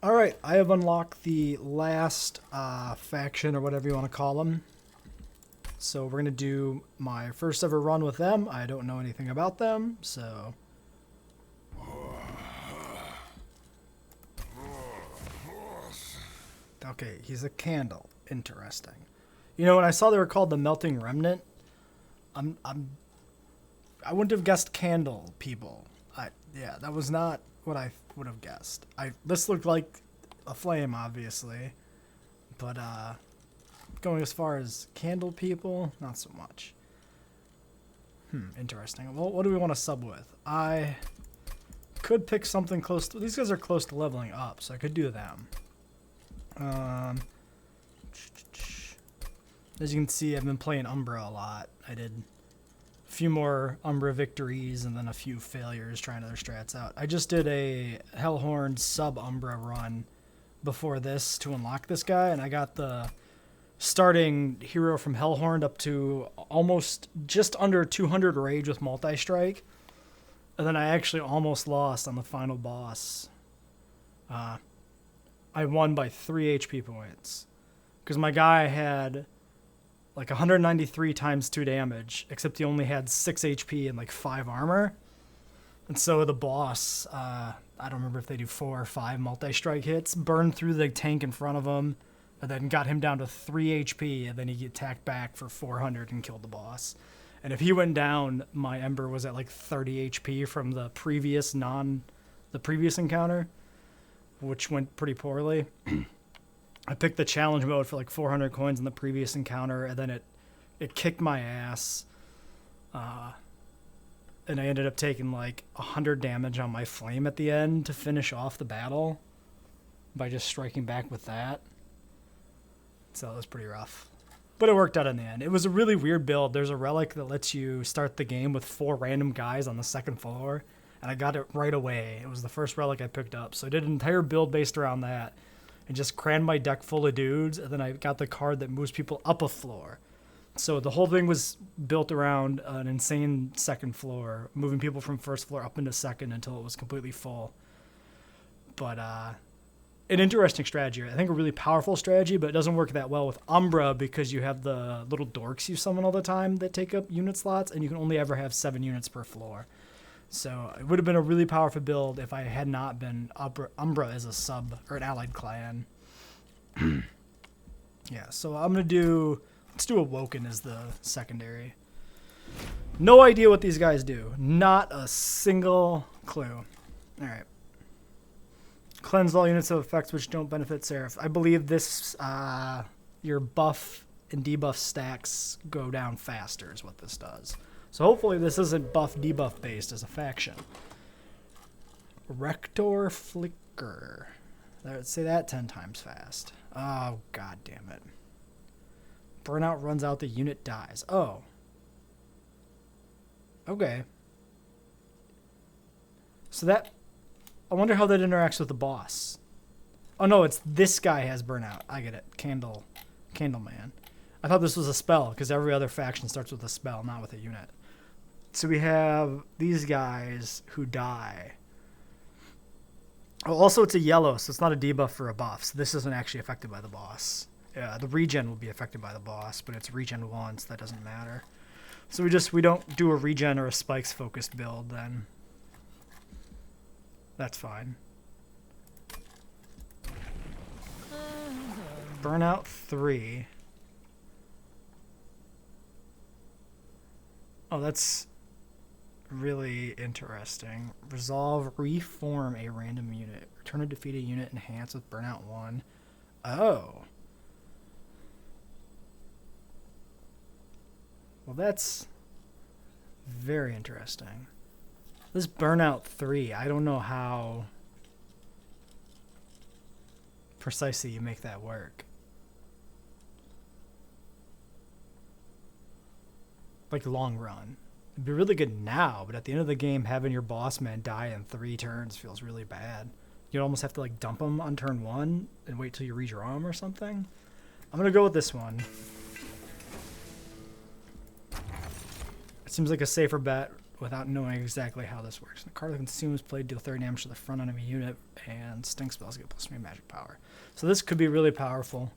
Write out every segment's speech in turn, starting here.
Alright, I have unlocked the last faction or whatever you want to call them. So we're going to do my first ever run with them. I don't know anything about them, so... Okay, he's a candle. Interesting. You know, when I saw they were called the Melting Remnant, I wouldn't have guessed candle people. Yeah, that was not what I would have guessed. This looked like a flame, obviously, but going as far as candle people, not so much. Interesting. Well, what do we want to sub with? I could pick something close to... These guys are close to leveling up, so I could do them. As you can see, I've been playing Umbra a lot. I did a few more Umbra victories and then a few failures trying other strats out. I just did a Hellhorn sub-Umbra run before this to unlock this guy, and I got the starting hero from Hellhorn up to almost just under 200 rage with multi-strike. And then I actually almost lost on the final boss. I won by 3 HP points. Because my guy had like 193 times 2 damage, except he only had 6 HP and like 5 armor. And so the boss, I don't remember if they do 4 or 5 multi-strike hits, burned through the tank in front of him, and then got him down to 3 HP, and then he attacked back for 400 and killed the boss. And if he went down, my Ember was at like 30 HP from the previous encounter, which went pretty poorly. I picked the challenge mode for like 400 coins in the previous encounter, and then it kicked my ass. And I ended up taking like 100 damage on my flame at the end to finish off the battle by just striking back with that. So it was pretty rough. But it worked out in the end. It was a really weird build. There's a relic that lets you start the game with 4 random guys on the second floor, and I got it right away. It was the first relic I picked up. So I did an entire build based around that and just crammed my deck full of dudes, and then I got the card that moves people up a floor. So the whole thing was built around an insane second floor, moving people from first floor up into second until it was completely full. But an interesting strategy. I think a really powerful strategy, but it doesn't work that well with Umbra because you have the little dorks you summon all the time that take up unit slots, and you can only ever have 7 units per floor. So it would have been a really powerful build if I had not been Umbra as a sub or an allied clan. Yeah, so let's do Awoken as the secondary. No idea what these guys do. Not a single clue. All right. Cleanse all units of effects which don't benefit Seraph. I believe this, your buff and debuff stacks go down faster is what this does. So hopefully this isn't buff debuff based as a faction. Rector Flicker. Let's say that 10 times fast. Oh, god damn it. Burnout runs out, the unit dies. Oh. Okay. So that... I wonder how that interacts with the boss. Oh no, it's this guy has burnout. I get it. Candle Man. I thought this was a spell, because every other faction starts with a spell, not with a unit. So we have these guys who die. Oh, also it's a yellow, so it's not a debuff for a buff. So this isn't actually affected by the boss. Yeah, the regen will be affected by the boss, but it's regen 1, so that doesn't matter. So we don't do a regen or a spikes focused build then. That's fine. Burnout 3. Oh, that's really interesting. Resolve, reform a random unit. Return a defeated unit enhanced with Burnout 1. Oh. Well, that's very interesting. This Burnout 3, I don't know how precisely you make that work. Like long run. It'd be really good now, but at the end of the game, having your boss man die in 3 turns feels really bad. You'd almost have to like dump him on turn 1 and wait till you redraw him or something. I'm gonna go with this one. It seems like a safer bet without knowing exactly how this works. The card that consumes play deal 30 damage to the front enemy unit, and sting spells get +3 magic power. So this could be really powerful.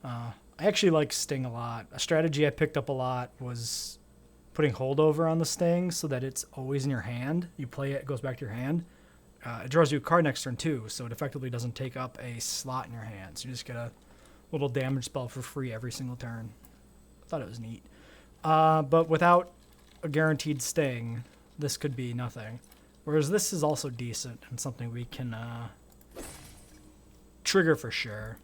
I actually like sting a lot. A strategy I picked up a lot was putting holdover on the sting so that it's always in your hand. You play it, it goes back to your hand. It draws you a card next turn too, so it effectively doesn't take up a slot in your hand. So you just get a little damage spell for free every single turn. I thought it was neat. But without a guaranteed sting, this could be nothing. Whereas this is also decent and something we can trigger for sure.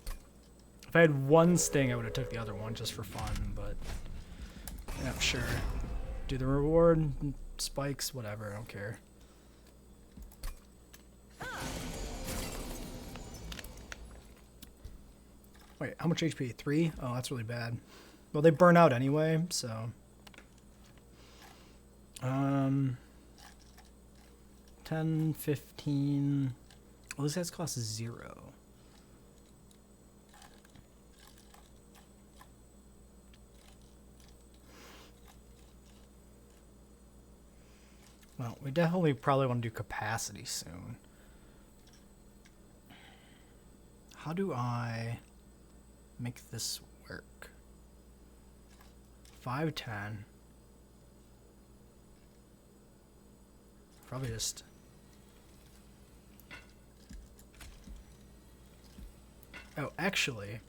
If I had one sting, I would have took the other one just for fun, but yeah, sure. Do the reward, spikes, whatever, I don't care. Wait, how much HP? 3? Oh, that's really bad. Well, they burn out anyway, so... 10, 15... Well, this guy's cost 0. Well, we definitely probably want to do capacity soon. How do I make this work? 510. Probably just... Oh, actually,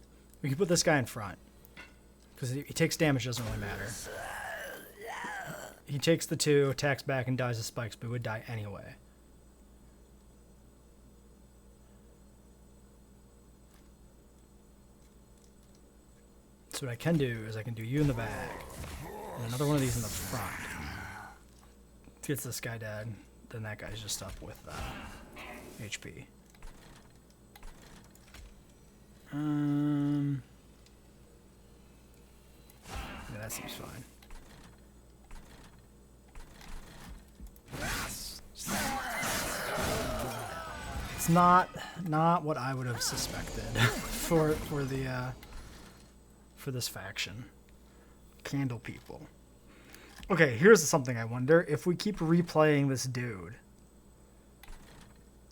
we can put this guy in front. Because he takes damage, doesn't really matter. He takes the 2, attacks back, and dies of spikes, but he would die anyway. So what I can do is I can do you in the back, and another one of these in the front. Gets this guy dead, then that guy's just up with HP. Yeah, that seems fine. It's not what I would have suspected for this faction. Candle people. Okay, here's something I wonder. If we keep replaying this dude,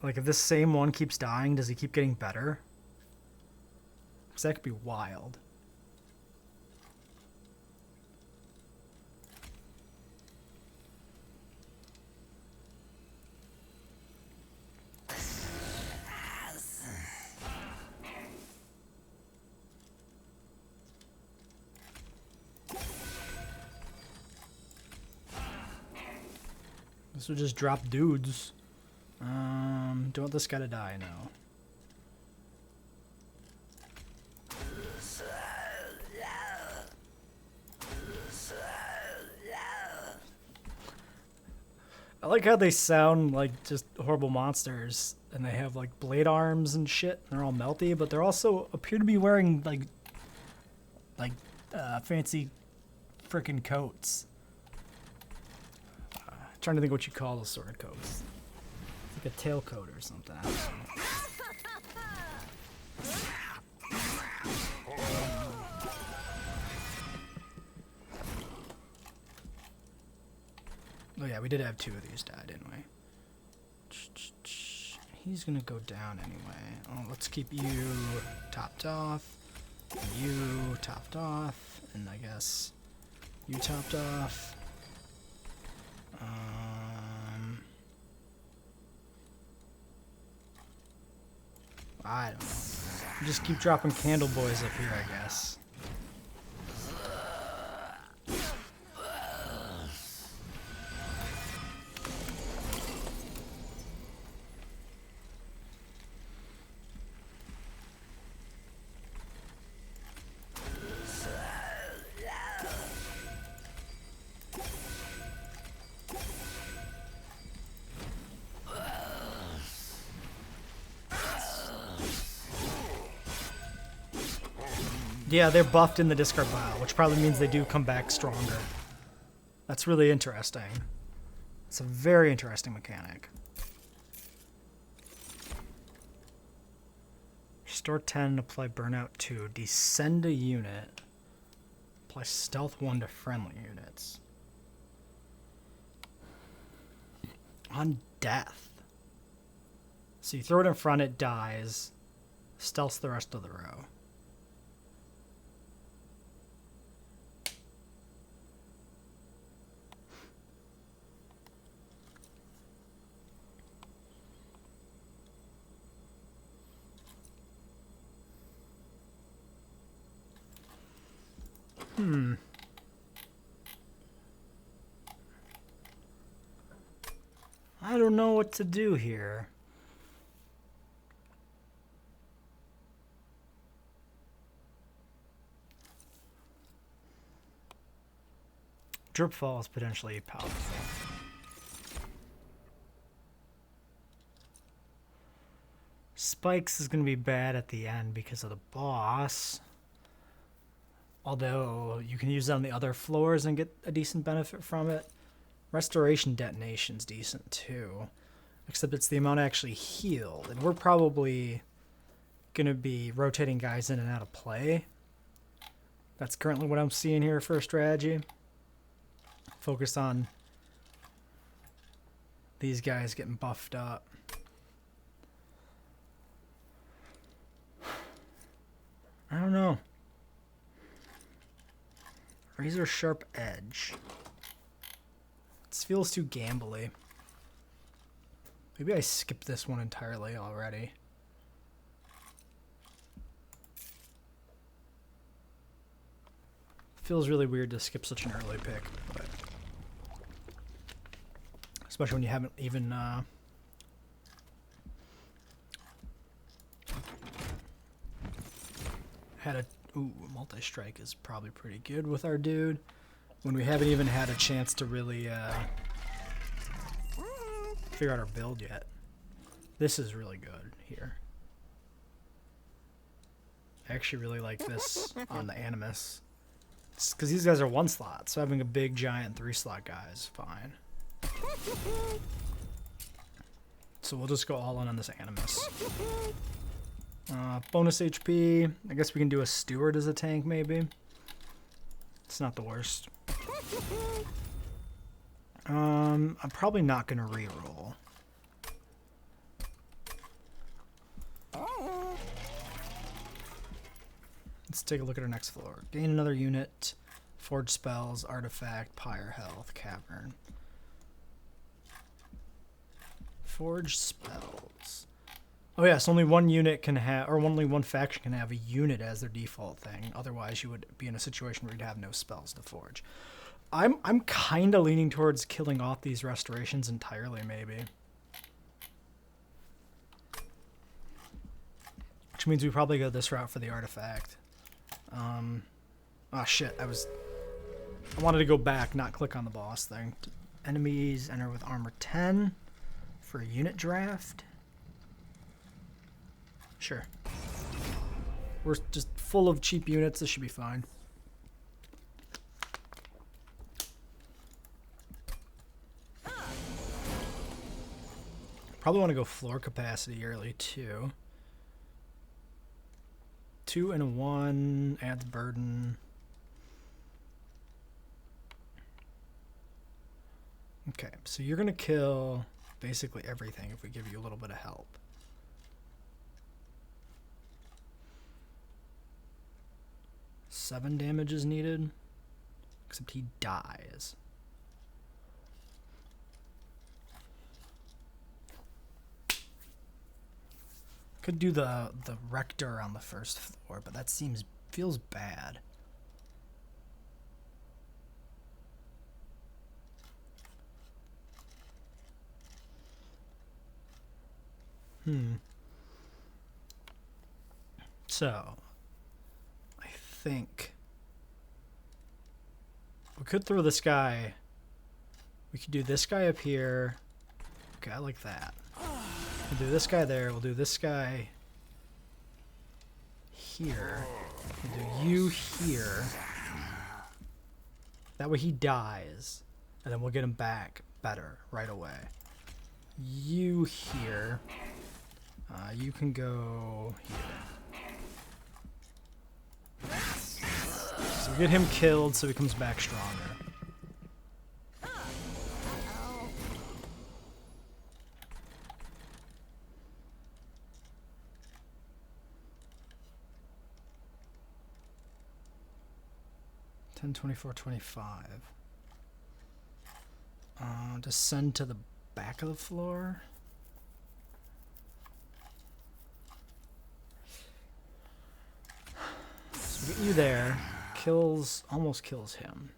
like if this same one keeps dying, does he keep getting better? Because that could be wild. This would just drop dudes. Don't want this guy to die now. I like how they sound like just horrible monsters, and they have like blade arms and shit. And they're all melty, but they're also appear to be wearing like fancy frickin' coats. Trying to think what you call those sort of coats. It's like a tailcoat or something. I don't know. Oh yeah, we did have 2 of these die, didn't we? He's gonna go down anyway. Oh, let's keep you topped off, you topped off, and I guess you topped off. I don't know. Just keep dropping candle boys up here, I guess. Yeah, they're buffed in the discard pile, which probably means they do come back stronger. That's really interesting. It's a very interesting mechanic. Restore 10, apply burnout 2, descend a unit, apply stealth 1 to friendly units. On death. So you throw it in front, it dies. Stealths the rest of the row. I don't know what to do here. Drip Fall is potentially powerful. Spikes is going to be bad at the end because of the boss. Although you can use it on the other floors and get a decent benefit from it. Restoration Detonation's decent too. Except it's the amount actually healed. And we're probably going to be rotating guys in and out of play. That's currently what I'm seeing here for a strategy. Focus on these guys getting buffed up. I don't know. Razor Sharp Edge. This feels too gambly. Maybe I skipped this one entirely already. Feels really weird to skip such an early pick, but especially when you haven't even had a multi-strike is probably pretty good with our dude when we haven't even had a chance to really figure out our build yet. This is really good here. I actually really like this on the Animus. Because these guys are 1 slot, so having a big giant 3 slot guy is fine. So we'll just go all in on this Animus. Bonus HP. I guess we can do a Steward as a tank, maybe. It's not the worst. I'm probably not going to reroll. Let's take a look at our next floor. Gain another unit. Forge spells, artifact, pyre health, cavern. Forge spells. Oh yes, only one unit can have, or only one faction can have a unit as their default thing. Otherwise, you would be in a situation where you'd have no spells to forge. I'm kind of leaning towards killing off these restorations entirely, maybe. Which means we probably go this route for the artifact. Oh shit, I wanted to go back, not click on the boss thing. Enemies enter with armor 10 for a unit draft. Sure. We're just full of cheap units, this should be fine. Probably want to go floor capacity early too. 2 and a 1 adds burden. Okay, so you're gonna kill basically everything if we give you a little bit of help. Seven damage is needed, except he dies. Could do the rector on the first floor, but that feels bad. So, I think we could throw this guy. We could do this guy up here. Okay, I like that. We'll do this guy there. We'll do this guy here. We'll do you here. That way he dies. And then we'll get him back better right away. You here. You can go here. So we get him killed so he comes back stronger. 10, 24, 25. Descend to the back of the floor. So we get you there. Almost kills him.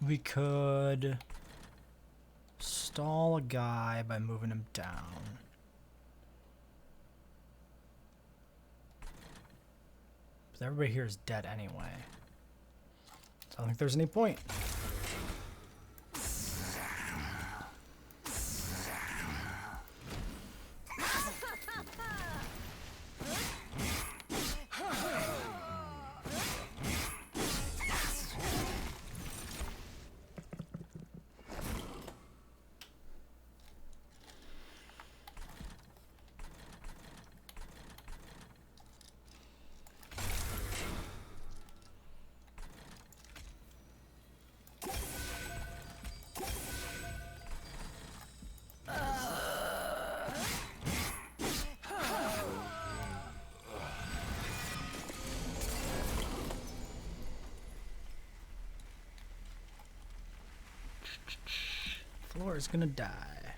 We could stall a guy by moving him down. But everybody here is dead anyway. So I don't think there's any point. Floor is gonna die.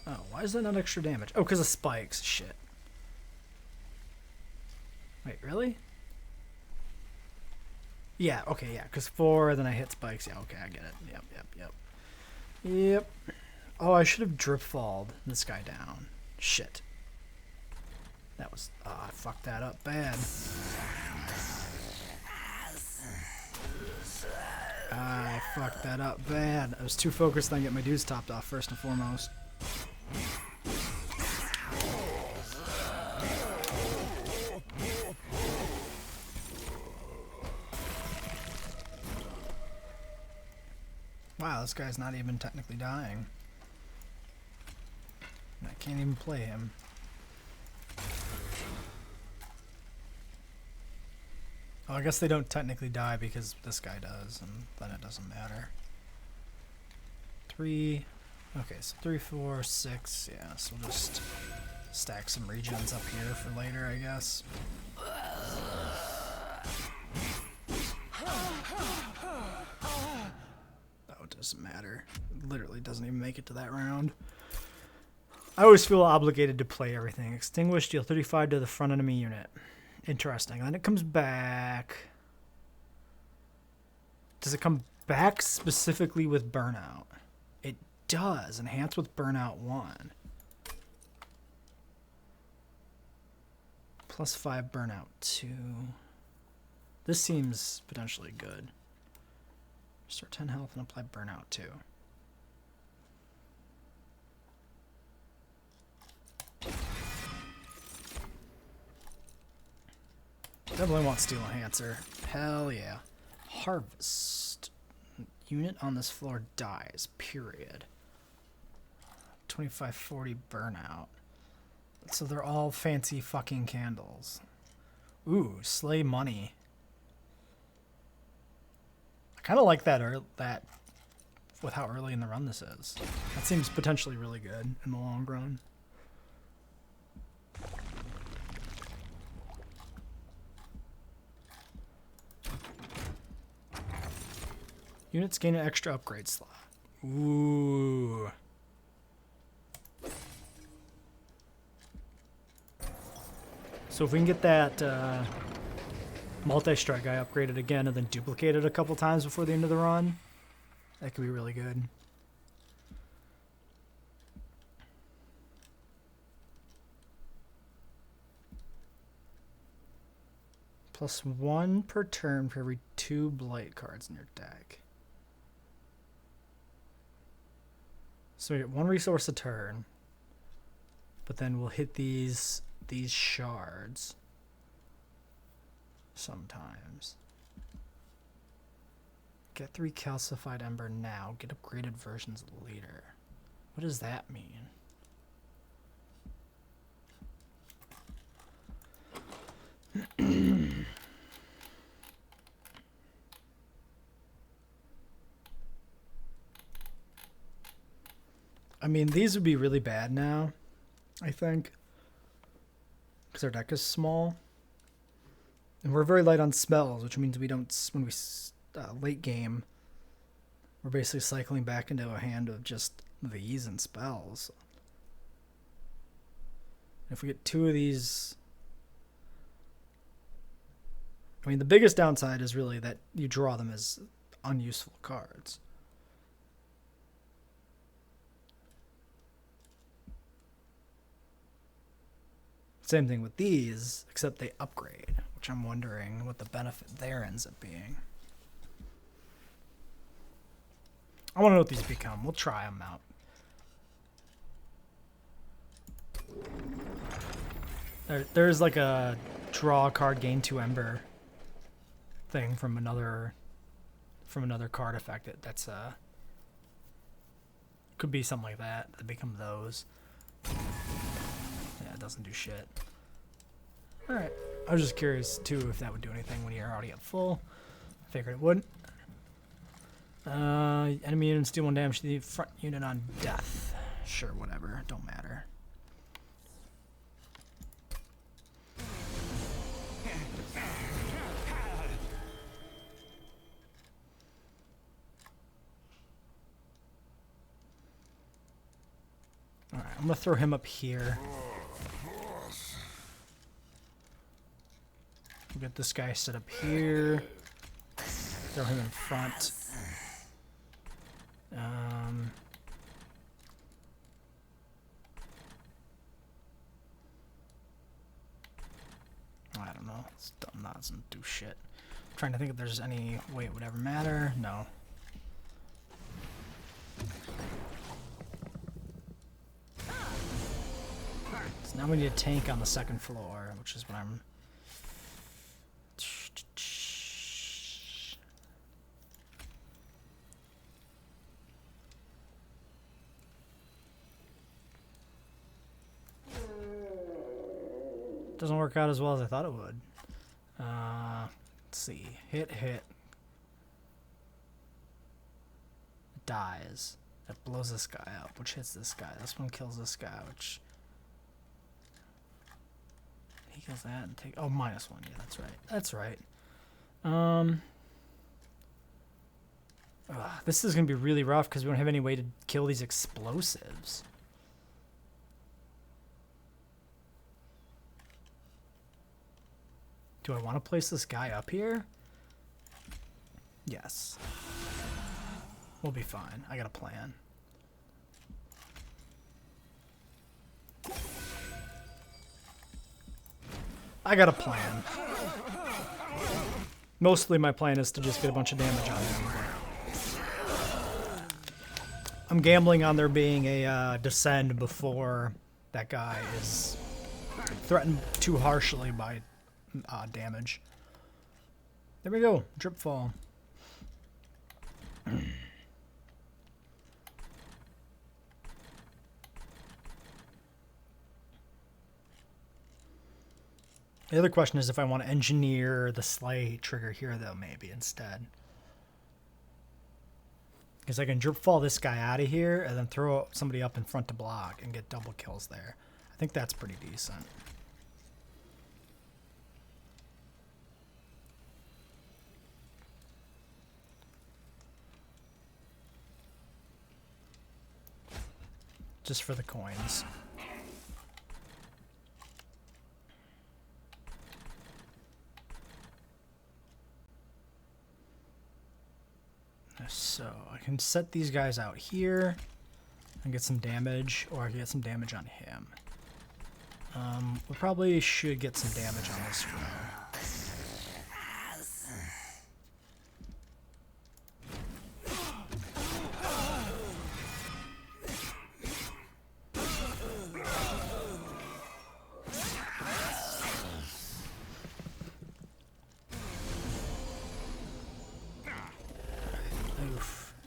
Oh, why is that not extra damage? Oh, because of spikes. Shit. Wait, really? Yeah, okay, yeah, because 4, then I hit spikes. Yeah, okay, I get it. Yep. Oh, I should have drip-falled this guy down. Shit. That was... I fucked that up bad. I fucked that up bad. I was too focused on getting my dudes topped off first and foremost. Wow, this guy's not even technically dying. I can't even play him. Oh, I guess they don't technically die because this guy does, and then it doesn't matter. 3. Okay, so 3, 4, 6. Yeah, so we'll just stack some regens up here for later, I guess. Oh, it doesn't matter. It literally doesn't even make it to that round. I always feel obligated to play everything. Extinguish, deal 35 to the front enemy unit. Interesting. And then it comes back. Does it come back specifically with Burnout? It does. Enhance with Burnout 1. Plus 5 Burnout 2. This seems potentially good. Restore 10 health and apply Burnout 2. Definitely want Steel Enhancer. Hell yeah. Harvest. Unit on this floor dies. Period. 2540 Burnout. So they're all fancy fucking candles. Ooh, Slay Money. I kind of like that with how early in the run this is. That seems potentially really good in the long run. Units gain an extra upgrade slot. Ooh. So if we can get that multi-strike guy upgraded again and then duplicated a couple times before the end of the run, that could be really good. Plus 1 per turn for every 2 blight cards in your deck. So we get 1 resource a turn, but then we'll hit these shards sometimes. Get 3 calcified ember now. Get upgraded versions later. What does that mean? I mean, these would be really bad now, I think, because our deck is small. And we're very light on spells, which means we don't, when we late game, we're basically cycling back into a hand of just these and spells. If we get 2 of these, I mean, the biggest downside is really that you draw them as unuseful cards. Same thing with these, except they upgrade, which I'm wondering what the benefit there ends up being. I want to know what these become. We'll try them out. There's like a draw a card, gain 2 Ember thing from another card effect. That's could be something like that. They become those. Yeah, it doesn't do shit. All right. I was just curious too if that would do anything when you're already at full. Figured it wouldn't. Enemy units deal 1 damage to the front unit on death. Sure, whatever. Don't matter. Alright, I'm gonna throw him up here. We'll get this guy set up here. Throw him in front. I don't know. It's dumb. That doesn't do shit. I'm trying to think if there's any way it would ever matter. No. So now we need a tank on the 2nd floor, which is what I'm... Doesn't work out as well as I thought it would. Let's see. Hit. Dies. That blows this guy up, which hits this guy. This one kills this guy, which... He kills that and take... Oh, -1. Yeah, that's right. That's right. This is going to be really rough because we don't have any way to kill these explosives. Do I want to place this guy up here? Yes. We'll be fine. I got a plan. I got a plan. Mostly my plan is to just get a bunch of damage on him. I'm gambling on there being a descend before that guy is threatened too harshly by damage. There we go. Drip fall. The other question is if I want to engineer the slay trigger here, though, maybe instead. Because I can drip fall this guy out of here and then throw somebody up in front to block and get double kills there. I think that's pretty decent. Just for the coins. So I can set these guys out here and get some damage, or I can get some damage on him. We probably should get some damage on this row.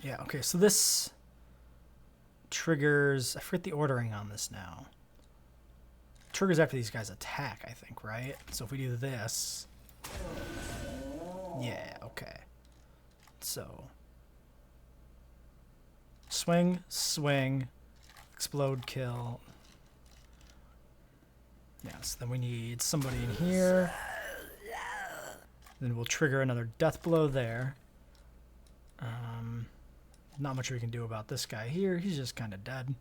Yeah, okay, so this triggers... I forget the ordering on this now. triggers after these guys attack, I think, right? So if we do this... Yeah, okay. So... Swing, swing, explode, kill. Yes, then we need somebody in here. Then we'll trigger another death blow there. Not much we can do about this guy here. He's just kind of dead.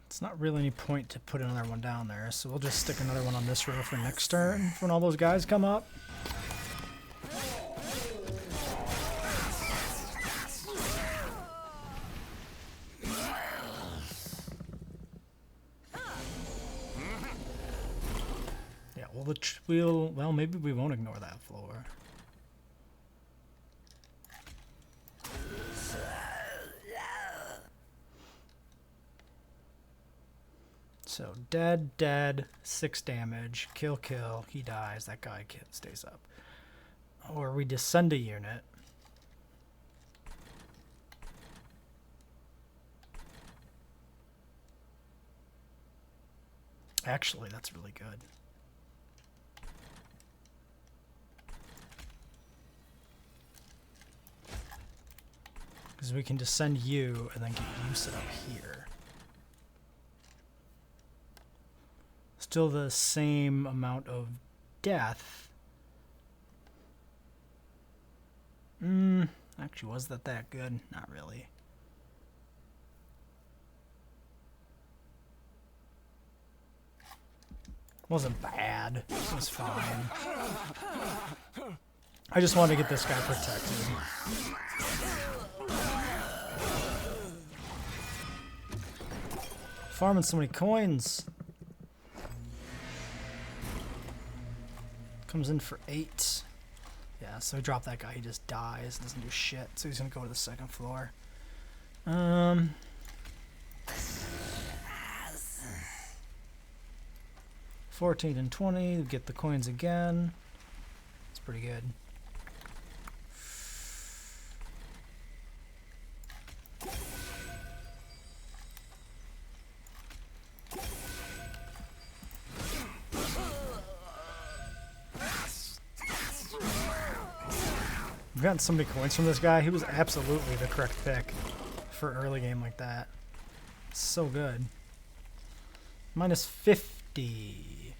It's not really any point to put another one down there, so we'll just stick another one on this row for next turn when all those guys come up. Yeah, well, maybe we won't ignore that floor. So dead, dead, 6 damage, kill, kill, he dies, that guy stays up. Or we descend a unit. Actually, that's really good. Because we can descend you and then get you set up here. Still the same amount of death. Actually, was that good? Not really. Wasn't bad. It was fine. I just wanted to get this guy protected. Farming so many coins. Comes in for 8. Yeah, so we drop that guy, he just dies, doesn't do shit, so he's gonna go to the second floor. 14 and 20, we get the coins again. It's pretty good. We've gotten so many coins from this guy. He was absolutely the correct pick for early game like that. So good. Minus 50.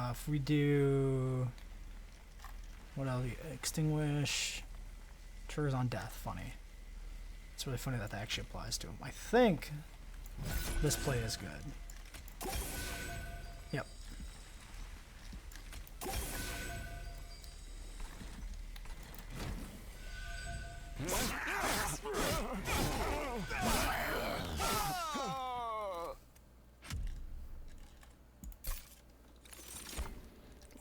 If we do... What else? Extinguish. Triggers on death. Funny. It's really funny that that actually applies to him. I think this play is good. Yep.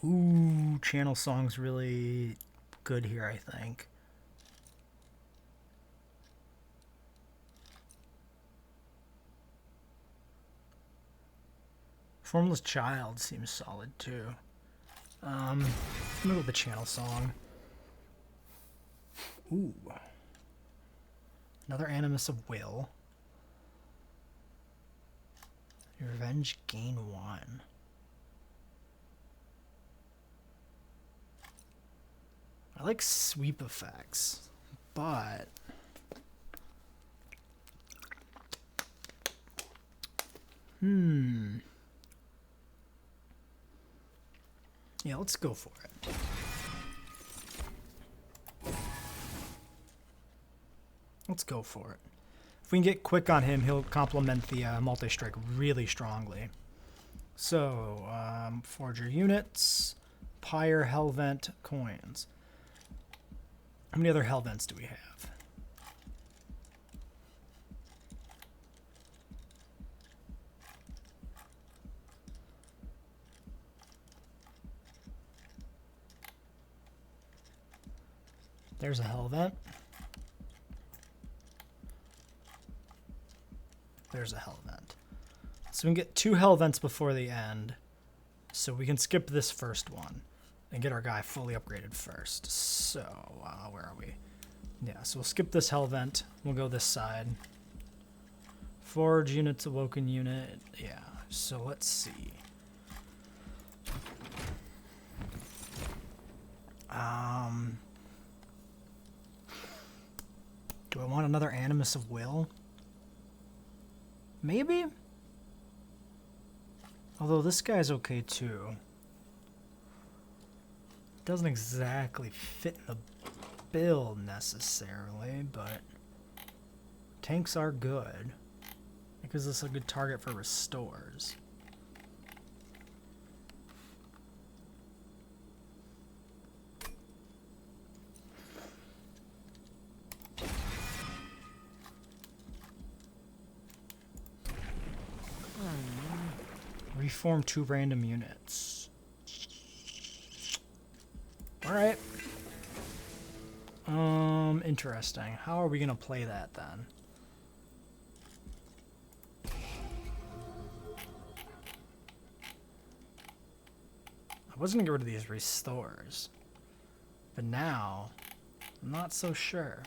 Ooh, channel song's really good here, I think. Formless Child seems solid too. I'm gonna go with the channel song. Ooh. Another Animus of Will. Your Revenge gain 1. I like sweep effects, but yeah, let's go for it. Let's go for it. If we can get quick on him, he'll complement the multi-strike really strongly. So, Forger units, Pyre, Hellvent, coins. How many other Hellvents do we have? There's a Hellvent. There's a hell vent. So we can get 2 hell vents before the end. So we can skip this first one and get our guy fully upgraded first. So, where are we? Yeah, so we'll skip this hell vent. We'll go this side. Forge units, Awoken unit. Yeah, so let's see. Do I want another Animus of Will? Maybe? Although this guy's okay too. Doesn't exactly fit in the build necessarily, but tanks are good. Because this is a good target for restores. Reform 2 random units. Alright. Interesting. How are we gonna play that then? I was gonna get rid of these restores. But now, I'm not so sure.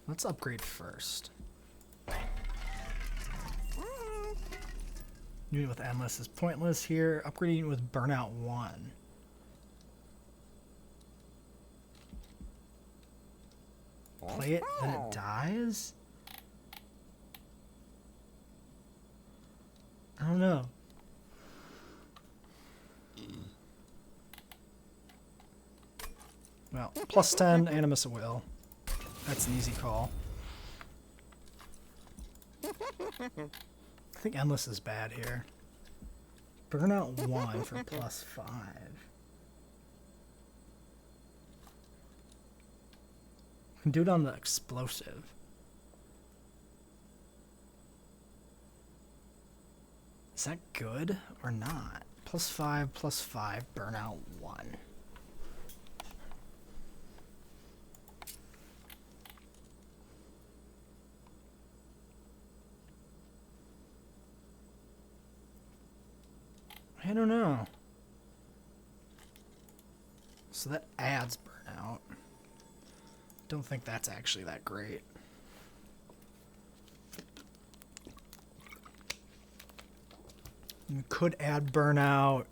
Let's upgrade first. Unit with Endless is pointless here. Upgrade unit with Burnout 1. Play it, then it dies? I don't know. Well, plus 10, Animus of Will. That's an easy call. I think Endless is bad here. Burnout 1 for plus 5. We can do it on the explosive. Is that good or not? Plus 5, Burnout 1. I don't know. So that adds burnout. Don't think that's actually that great. You could add burnout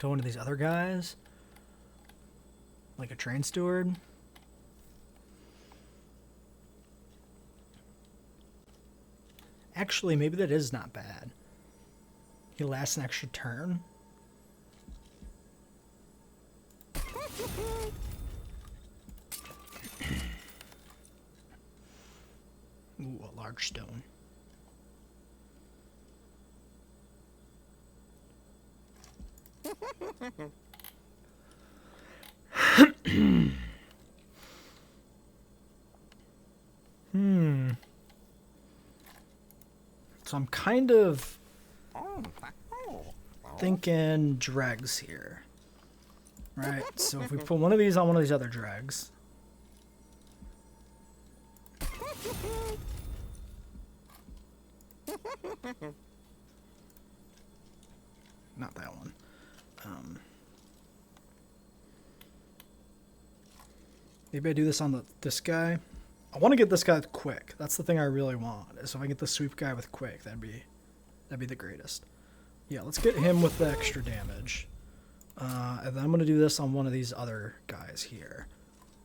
to one of these other guys, like a train steward. Actually, maybe that is not bad. He lasts an extra turn. Ooh, a large stone. So I'm kind of thinking dregs here. Right, so if we put one of these on one of these other dregs. Not that one. Maybe I do this on this guy. I want to get this guy with quick. That's the thing I really want. Is if I get the sweep guy with quick, that'd be the greatest. Yeah, let's get him with the extra damage. And then I'm going to do this on one of these other guys here.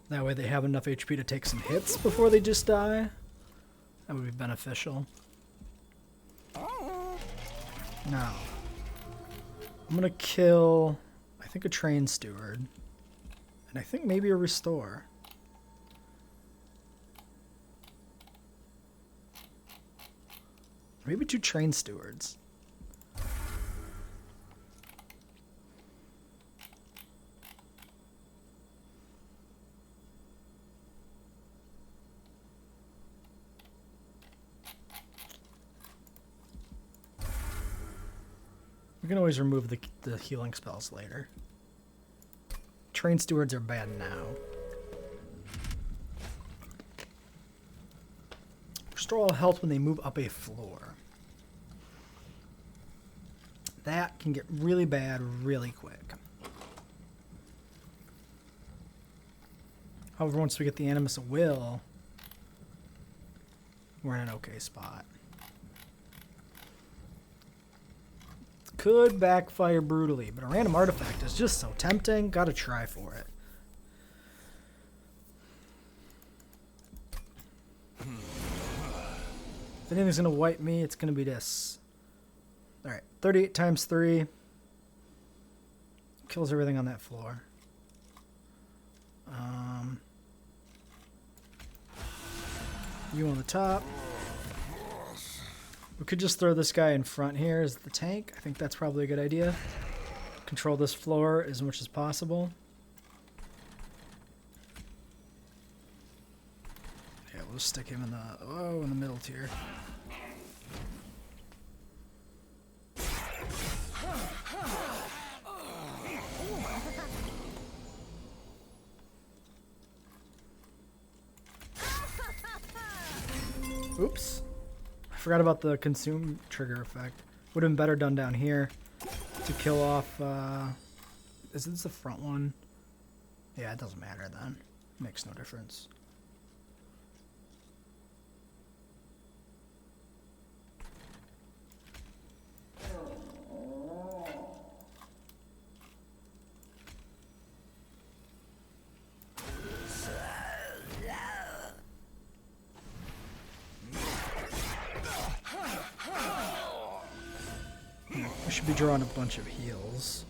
That way they have enough HP to take some hits before they just die. That would be beneficial. Now, I'm going to kill, I think, a train steward. And I think maybe a restore. Maybe 2 train stewards. We can always remove the healing spells later. Train stewards are bad now. Restore all health when they move up a floor. That can get really bad really quick. However, once we get the Animus of Will, we're in an okay spot. Could backfire brutally, but a random artifact is just so tempting. Gotta try for it. If anything's gonna wipe me, it's gonna be this. Alright, 38 times 3. Kills everything on that floor. You on the top. We could just throw this guy in front here as the tank. I think that's probably a good idea. Control this floor as much as possible. Yeah, we'll just stick him in the middle tier. Oops. I forgot about the consume trigger effect. Would have been better done down here to kill off, is this the front one? Yeah, it doesn't matter then. Makes no difference. I should be drawing a bunch of heals.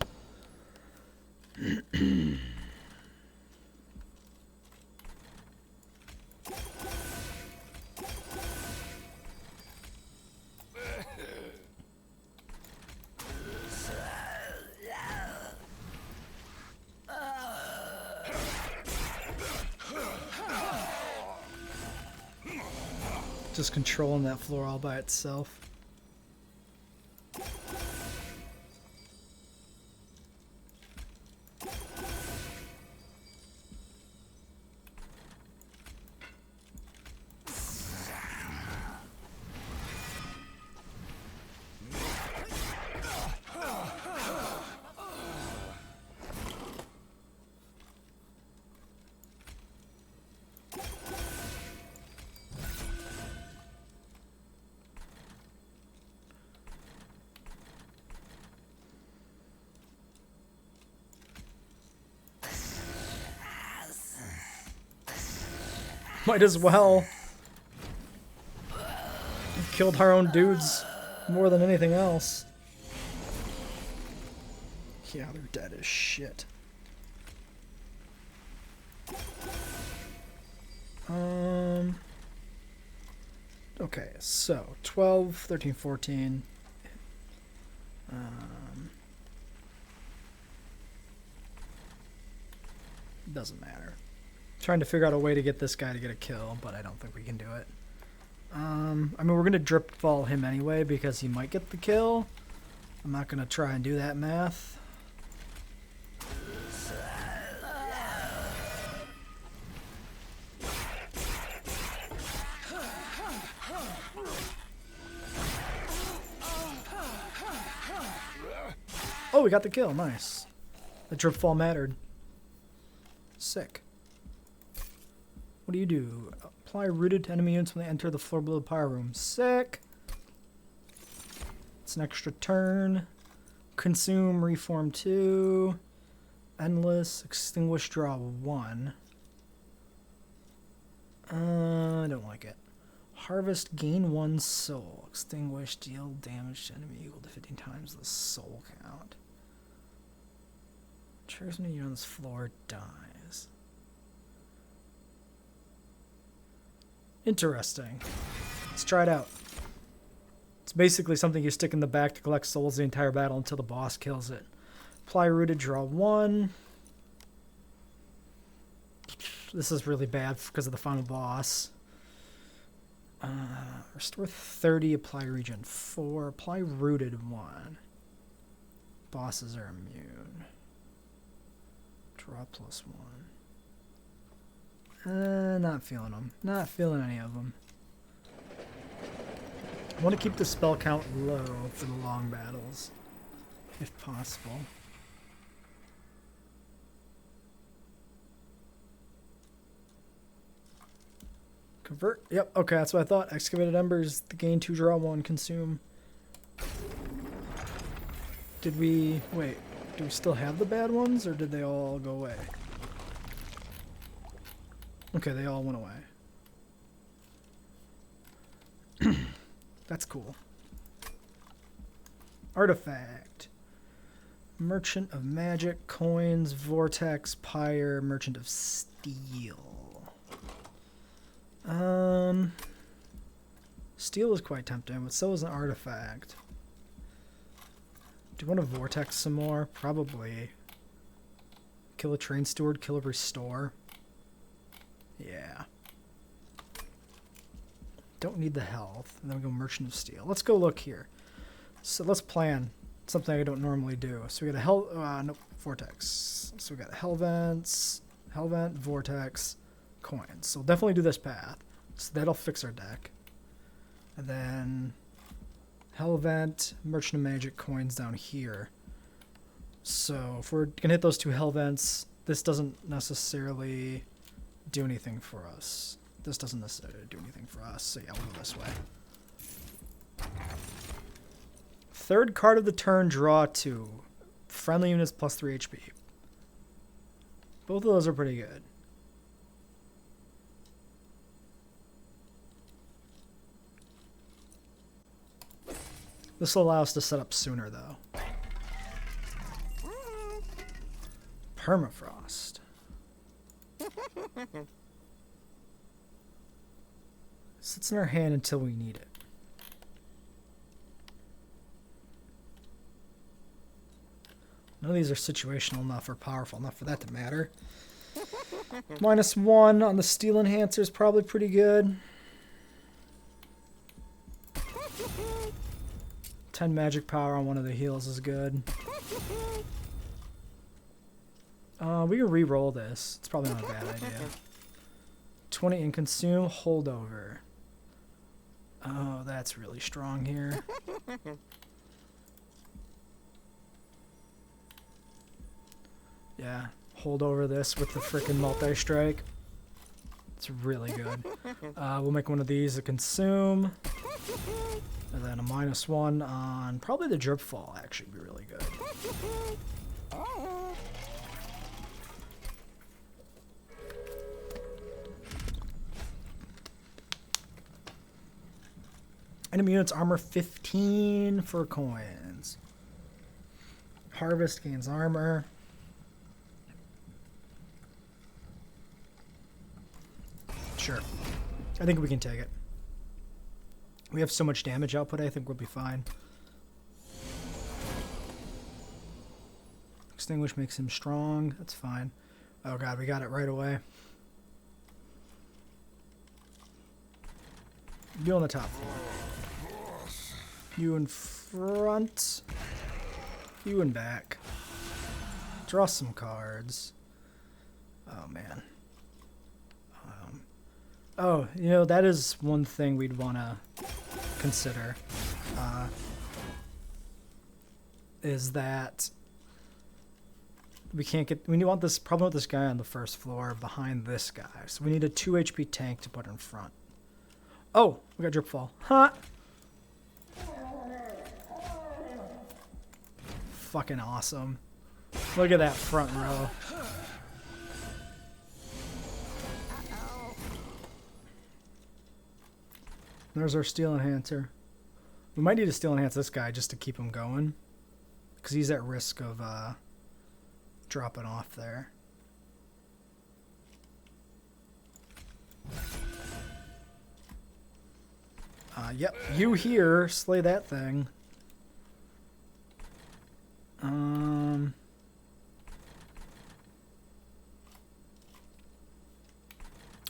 Just controlling that floor all by itself. Might as well. We've killed our own dudes more than anything else. Yeah, they're dead as shit. Okay, so 12, 13, 14. Doesn't matter. Trying to figure out a way to get this guy to get a kill, but I don't think we can do it. I mean, we're going to drip fall him anyway because he might get the kill. I'm not going to try and do that math. Oh, we got the kill. Nice. The drip fall mattered. Sick. What do you do? Apply rooted to enemy units when they enter the floor below the power room. Sick. It's an extra turn. Consume, reform 2. Endless, extinguish, draw 1. I don't like it. Harvest, gain 1 soul. Extinguish, deal damage to enemy equal to 15 times the soul count. Triggers when you're on this floor, dies. Interesting. Let's try it out. It's basically something you stick in the back to collect souls the entire battle until the boss kills it. Apply rooted, draw 1. This is really bad because of the final boss. Restore 30, apply regen 4, apply rooted 1. Bosses are immune. Draw plus 1. Not feeling them. Not feeling any of them. I want to keep the spell count low for the long battles, if possible. Convert. Yep. Okay, that's what I thought. Excavated Embers. The gain 2, draw 1, consume. Did we... Wait. Do we still have the bad ones, or did they all go away? Okay, they all went away. That's cool. Artifact. Merchant of Magic, Coins, Vortex, Pyre, Merchant of Steel. Steel is quite tempting, but so is an artifact. Do you want to Vortex some more? Probably. Kill a Train Steward, kill a Restore. Yeah. Don't need the health. And then we go Merchant of Steel. Let's go look here. So let's plan something I don't normally do. So we got a nope, Vortex. So we got Hellvent, Vortex, Coins. So we'll definitely do this path. So that'll fix our deck. And then Hellvent, Merchant of Magic, Coins down here. So if we're gonna hit those 2 Hellvents, this doesn't necessarily do anything for us. This doesn't necessarily do anything for us, so yeah, we'll go this way. Third card of the turn, draw 2. Friendly units plus 3 HP. Both of those are pretty good. This will allow us to set up sooner, though. Permafrost. Sits in our hand until we need it. None of these are situational enough or powerful enough for that to matter. -1 on the Steel Enhancer is probably pretty good. 10 magic power on one of the heals is good. We can re-roll this. It's probably not a bad idea. 20 in consume, holdover. Oh, that's really strong here. Yeah, hold over this with the frickin' multi-strike. It's really good. We'll make one of these a consume. And then a -1 on probably the drip fall actually be really good. Enemy units armor 15 for coins. Harvest gains armor. Sure. I think we can take it. We have so much damage output, I think we'll be fine. Extinguish makes him strong. That's fine. Oh god, we got it right away. You on the top floor. You in front. You in back. Draw some cards. Oh man. Oh, you know, that is one thing we'd want to consider. Is that we can't get... We want this problem with this guy on the first floor behind this guy. So we need a 2 HP tank to put in front. Oh, we got drip fall. Huh? Fucking awesome. Look at that front row. There's our Steel Enhancer. We might need to Steel Enhance this guy just to keep him going. Because he's at risk of dropping off there. Yep, you here. Slay that thing.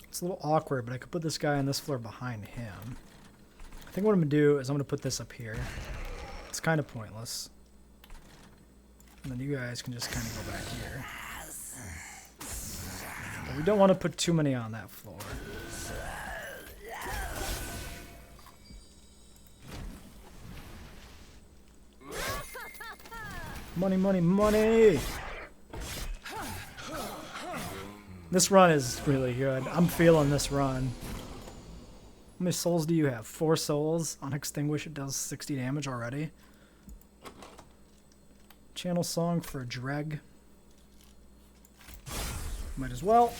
It's a little awkward, but I could put this guy on this floor behind him. I think what I'm going to do is I'm going to put this up here. It's kind of pointless. And then you guys can just kind of go back here. But we don't want to put too many on that floor. Money, money, money! This run is really good. I'm feeling this run. How many souls do you have? 4 souls. On Extinguish, it does 60 damage already. Channel song for Dreg. Might as well.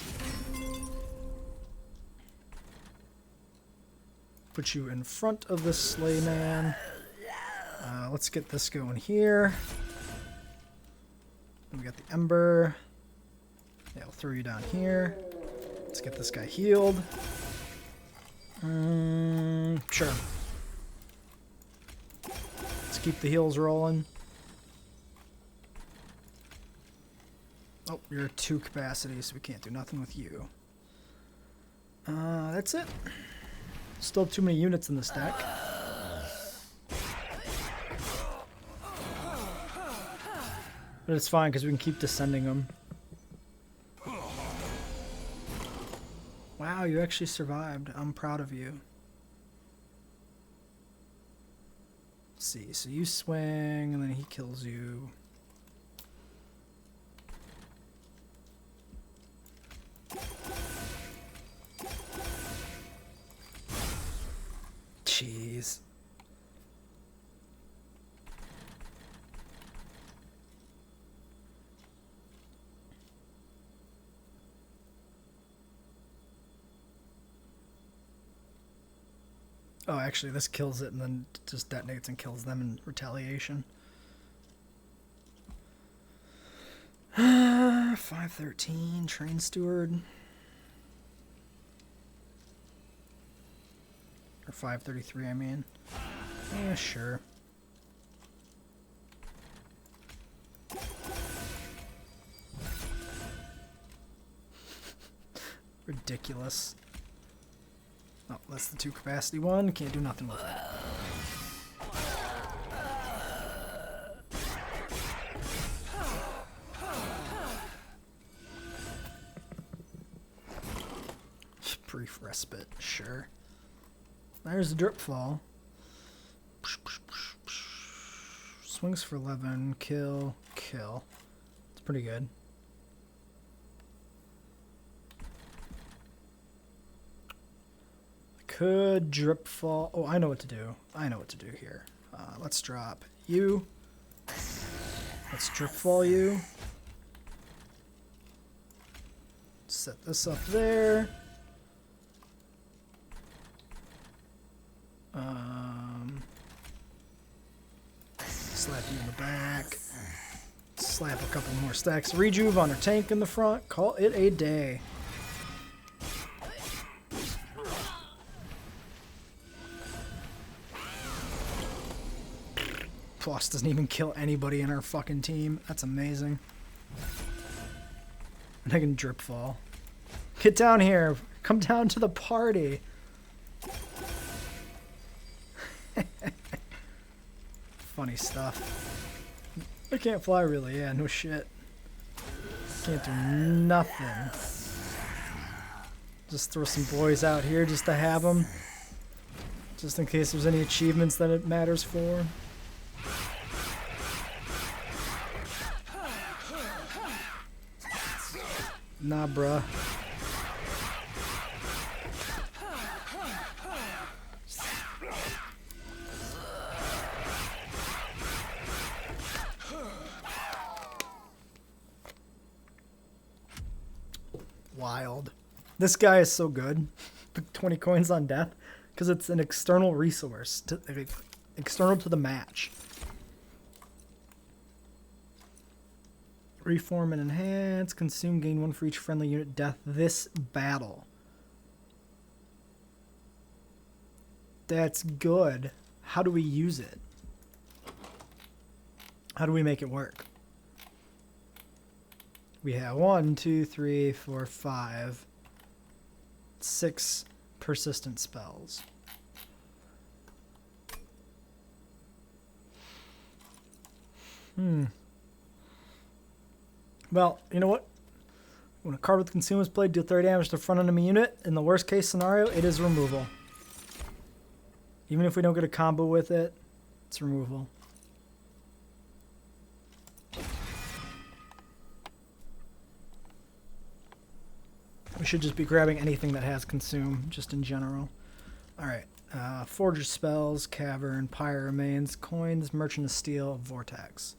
Put you in front of this sleigh man. Let's get this going here. Then we got the Ember. Yeah, I'll throw you down here. Let's get this guy healed. Sure. Let's keep the heals rolling. Oh, you're 2 capacity, so we can't do nothing with you. That's it. Still too many units in this deck. But it's fine, because we can keep descending them. Wow, you actually survived. I'm proud of you. Let's see, so you swing, and then he kills you. Jeez. Oh, actually, this kills it and then just detonates and kills them in retaliation. 513, Train Steward. Or 533, I mean. Yeah, sure. Ridiculous. Oh, that's the 2 capacity one. Can't do nothing with that. Brief respite, sure. There's a drip fall. Swings for 11. Kill. Kill. It's pretty good. Could drip fall. Oh, I know what to do. I know what to do here. Let's drop you. Let's drip fall you. Set this up there. Slap you in the back. Slap a couple more stacks. Rejuve on her tank in the front. Call it a day. Floss doesn't even kill anybody in our fucking team. That's amazing. And I can drip fall. Get down here. Come down to the party. Funny stuff. I can't fly really. Yeah, no shit. Can't do nothing. Just throw some boys out here just to have them. Just in case there's any achievements that it matters for. Nah, bruh. Wild. This guy is so good. 20 coins on death because it's an external resource, external to the match. Reform and enhance. Consume. Gain 1 for each friendly unit death this battle. That's good. How do we use it? How do we make it work? We have 1, 2, 3, 4, 5, 6 persistent spells. Well, you know what? When a card with Consume is played, deal 30 damage to the front enemy unit. In the worst case scenario, it is removal. Even if we don't get a combo with it, it's removal. We should just be grabbing anything that has consume, just in general. Alright. Forger spells, cavern, pyre remains, coins, merchant of steel, vortex.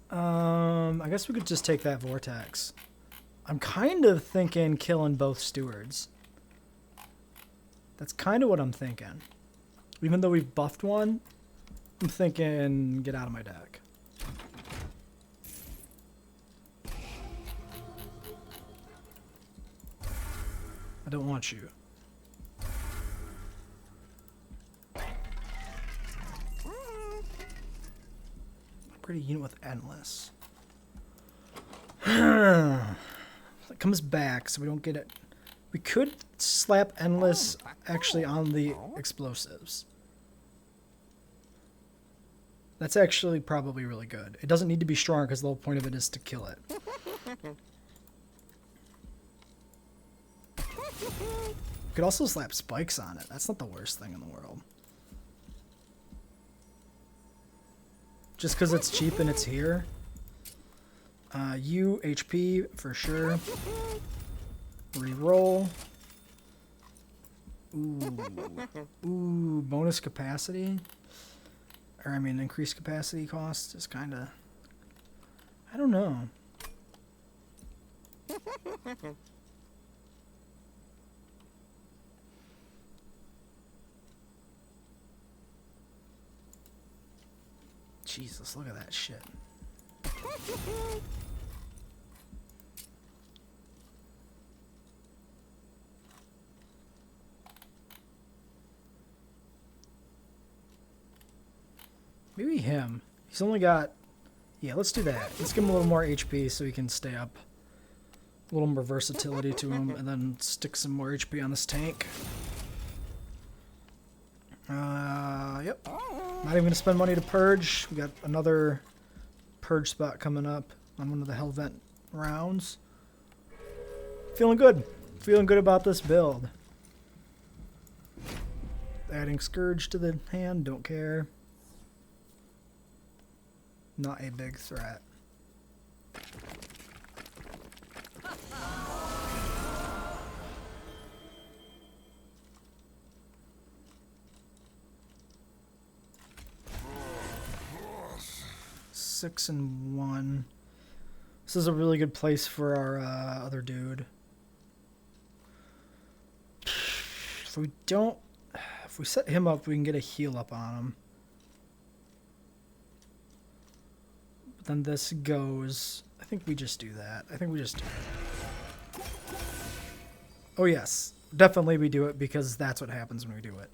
I guess we could just take that vortex. I'm kind of thinking killing both stewards. That's kind of what I'm thinking. Even though we've buffed one, I'm thinking get out of my deck. I don't want you. Pretty unit with endless. It comes back, so we don't get it. We could slap endless actually on the explosives. That's actually probably really good. It doesn't need to be strong because the whole point of it is to kill it. We could also slap spikes on it. That's not the worst thing in the world. Just because it's cheap and it's here. U, HP, for sure. Reroll. Ooh, bonus capacity. Or, I mean, increased capacity cost is kind of... I don't know. Jesus, look at that shit. Maybe him. He's only got... Yeah, let's do that. Let's give him a little more HP so he can stay up. A little more versatility to him, and then stick some more HP on this tank. Yep. Not even going to spend money to purge. We got another purge spot coming up on one of the Hellvent rounds. Feeling good. Feeling good about this build. Adding Scourge to the hand, don't care. Not a big threat. Six and 1. This is a really good place for our other dude. So we don't... If we set him up, we can get a heal up on him. But then this goes... I think we just do that. I think we just do it. Oh yes. Definitely we do it because that's what happens when we do it.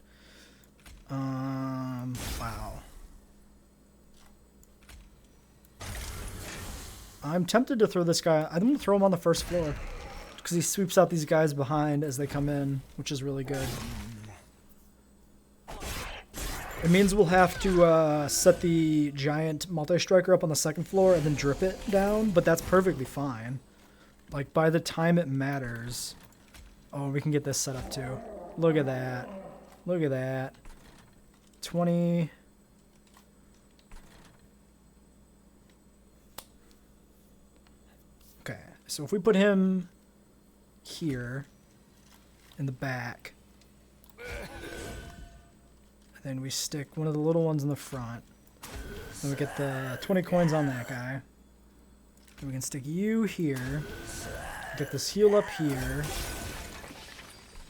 Wow. I'm tempted to throw this guy... I'm going to throw him on the first floor. Because he sweeps out these guys behind as they come in, which is really good. It means we'll have to set the giant multi-striker up on the second floor and then drip it down, but that's perfectly fine. Like, by the time it matters... Oh, we can get this set up too. Look at that. Look at that. 20... Okay, so if we put him here in the back, and then we stick one of the little ones in the front, then we get the 20 coins on that guy. Then we can stick you here, get this heal up here,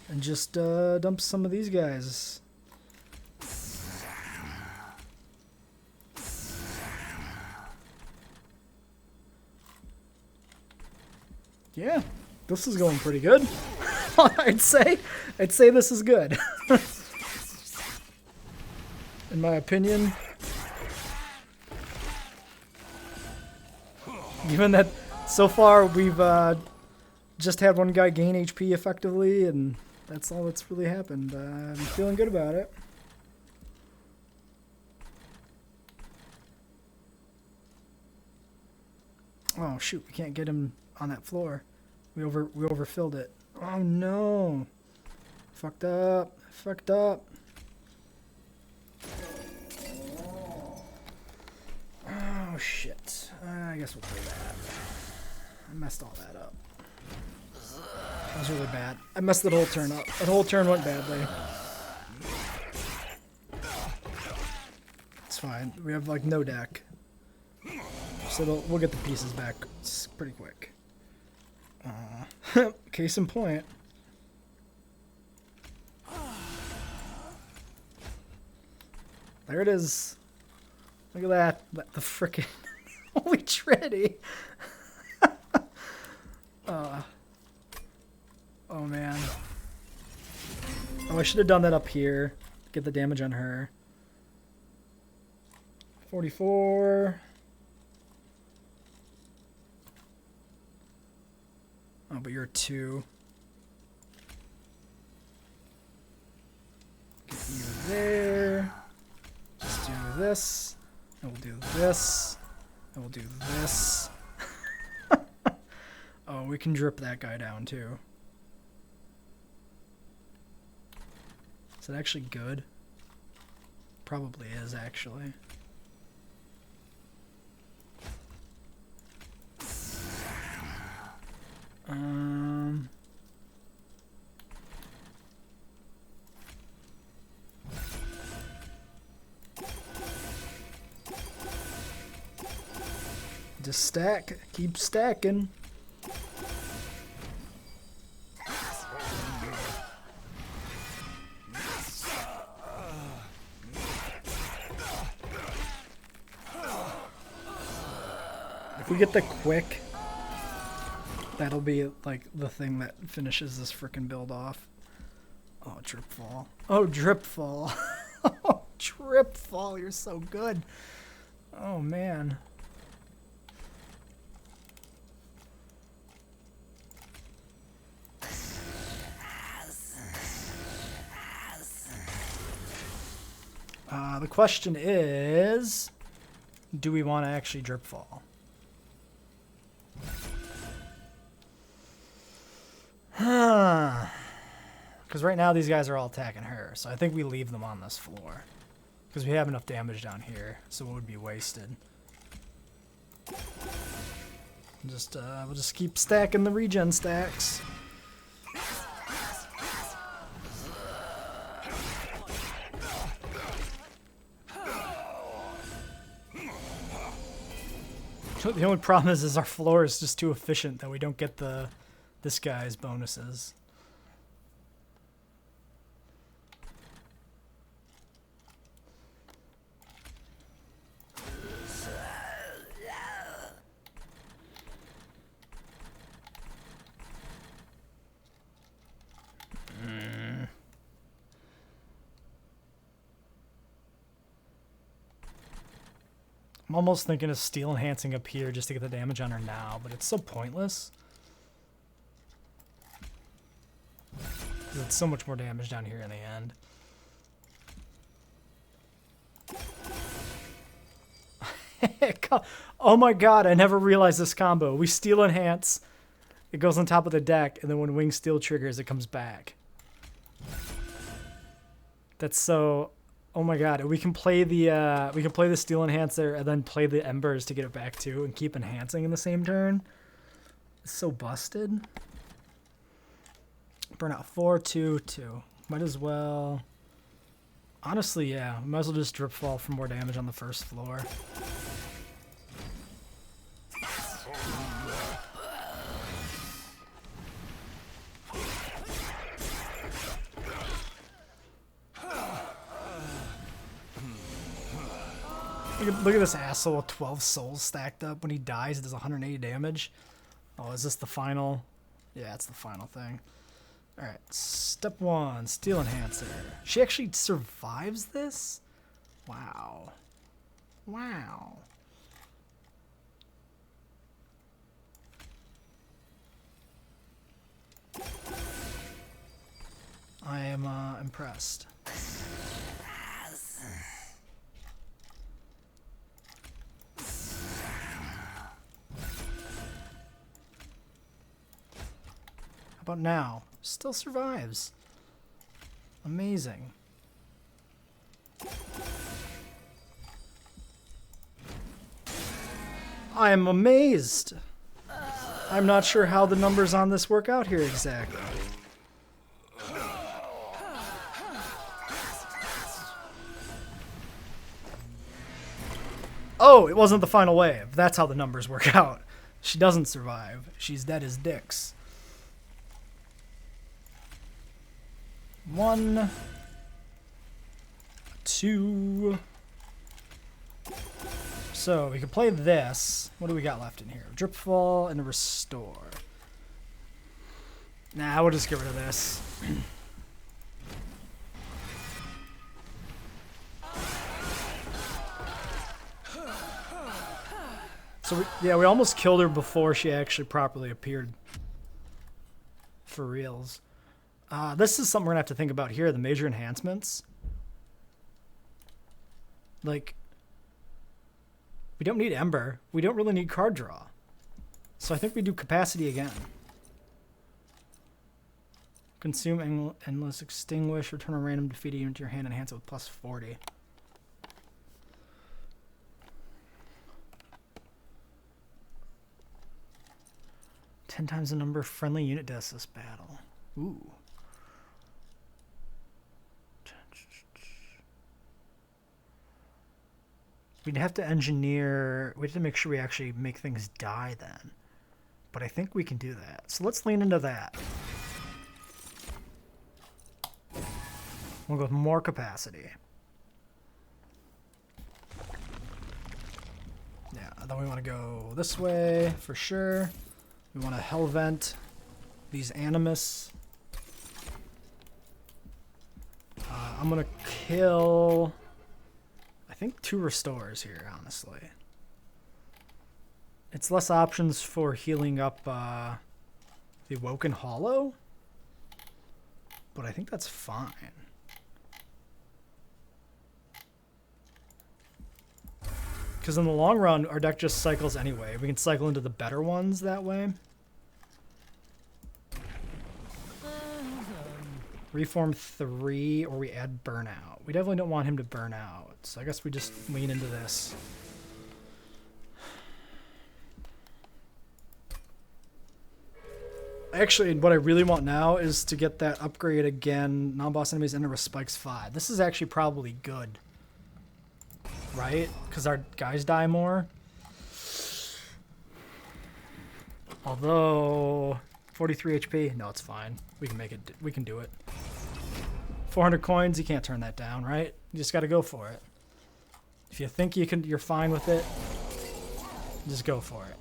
and just dump some of these guys. Yeah, this is going pretty good. I'd say this is good. In my opinion. Given that so far we've just had one guy gain HP effectively, and that's all that's really happened. I'm feeling good about it. Oh shoot, we can't get him on that floor. We overfilled it. Oh no. Fucked up. Fucked up. Oh shit. I guess we'll play that. I messed all that up. That was really bad. I messed that whole turn up. That whole turn went badly. It's fine. We have like no deck. So we'll get the pieces back pretty quick. Case in point. There it is. Look at that. The frickin' holy trinity. Oh man. Oh, I should have done that up here. Get the damage on her. 44. Oh, but you're 2. Get you there. Just do this. And we'll do this. And we'll do this. Oh, we can drip that guy down too. Is it actually good? Probably is, actually. Just stack. Keep stacking. If we get the quick, that'll be like the thing that finishes this frickin' build off. Oh, drip fall. Oh, drip fall. Oh, drip fall. You're so good. Oh, man. The question is, do we want to actually drip fall? Because right now these guys are all attacking her, so I think we leave them on this floor. Because we have enough damage down here, so it would be wasted. We'll just keep stacking the regen stacks. The only problem is our floor is just too efficient that we don't get this guy's bonuses. I'm almost thinking of steel enhancing up here just to get the damage on her now, but it's so pointless. It's so much more damage down here in the end. Oh my god, I never realized this combo. We steel enhance, it goes on top of the deck, and then when wing steel triggers, it comes back. That's so... Oh my god, we can play the steel enhancer and then play the embers to get it back too and keep enhancing in the same turn. It's so busted. Burn out 4, 2, 2. Might as well... Honestly, yeah. Might as well just drip fall for more damage on the first floor. Look at this asshole with 12 souls stacked up. When he dies, it does 180 damage. Oh, is this the final? Yeah, it's the final thing. Alright, step 1, Steel Enhancer. She actually survives this? Wow. Wow. I am impressed. How about now? Still survives. Amazing. I am amazed. I'm not sure how the numbers on this work out here exactly. Oh, it wasn't the final wave. That's how the numbers work out. She doesn't survive. She's dead as dicks. 1, 2. So we can play this. What do we got left in here? Dripfall and a restore. Nah, we'll just get rid of this. So we almost killed her before she actually properly appeared. For reals. This is something we're gonna have to think about here. The major enhancements. Like, we don't need Ember. We don't really need card draw. So I think we do capacity again. Consume endless extinguish. Return a random defeated unit to your hand. Enhance it with plus 40. Ten times the number of friendly unit deaths this battle. Ooh. We'd have to engineer. We'd have to make sure we actually make things die then. But I think we can do that. So let's lean into that. We'll go with more capacity. Yeah, then we want to go this way for sure. We want to hell vent these animus. I'm going to kill, I think, 2 restores here, honestly. It's less options for healing up the Awoken Hollow, but I think that's fine. Because in the long run, our deck just cycles anyway. We can cycle into the better ones that way. Reform 3, or we add Burnout. We definitely don't want him to burn out, so I guess we just lean into this. Actually, what I really want now is to get that upgrade again. Non-boss enemies enter with spikes 5. This is actually probably good. Right? Because our guys die more. Although 43 HP, no, it's fine. We can make it. We can do it. 400 coins, you can't turn that down, right? You just got to go for it. If you think you can, you're fine with it. Just go for it.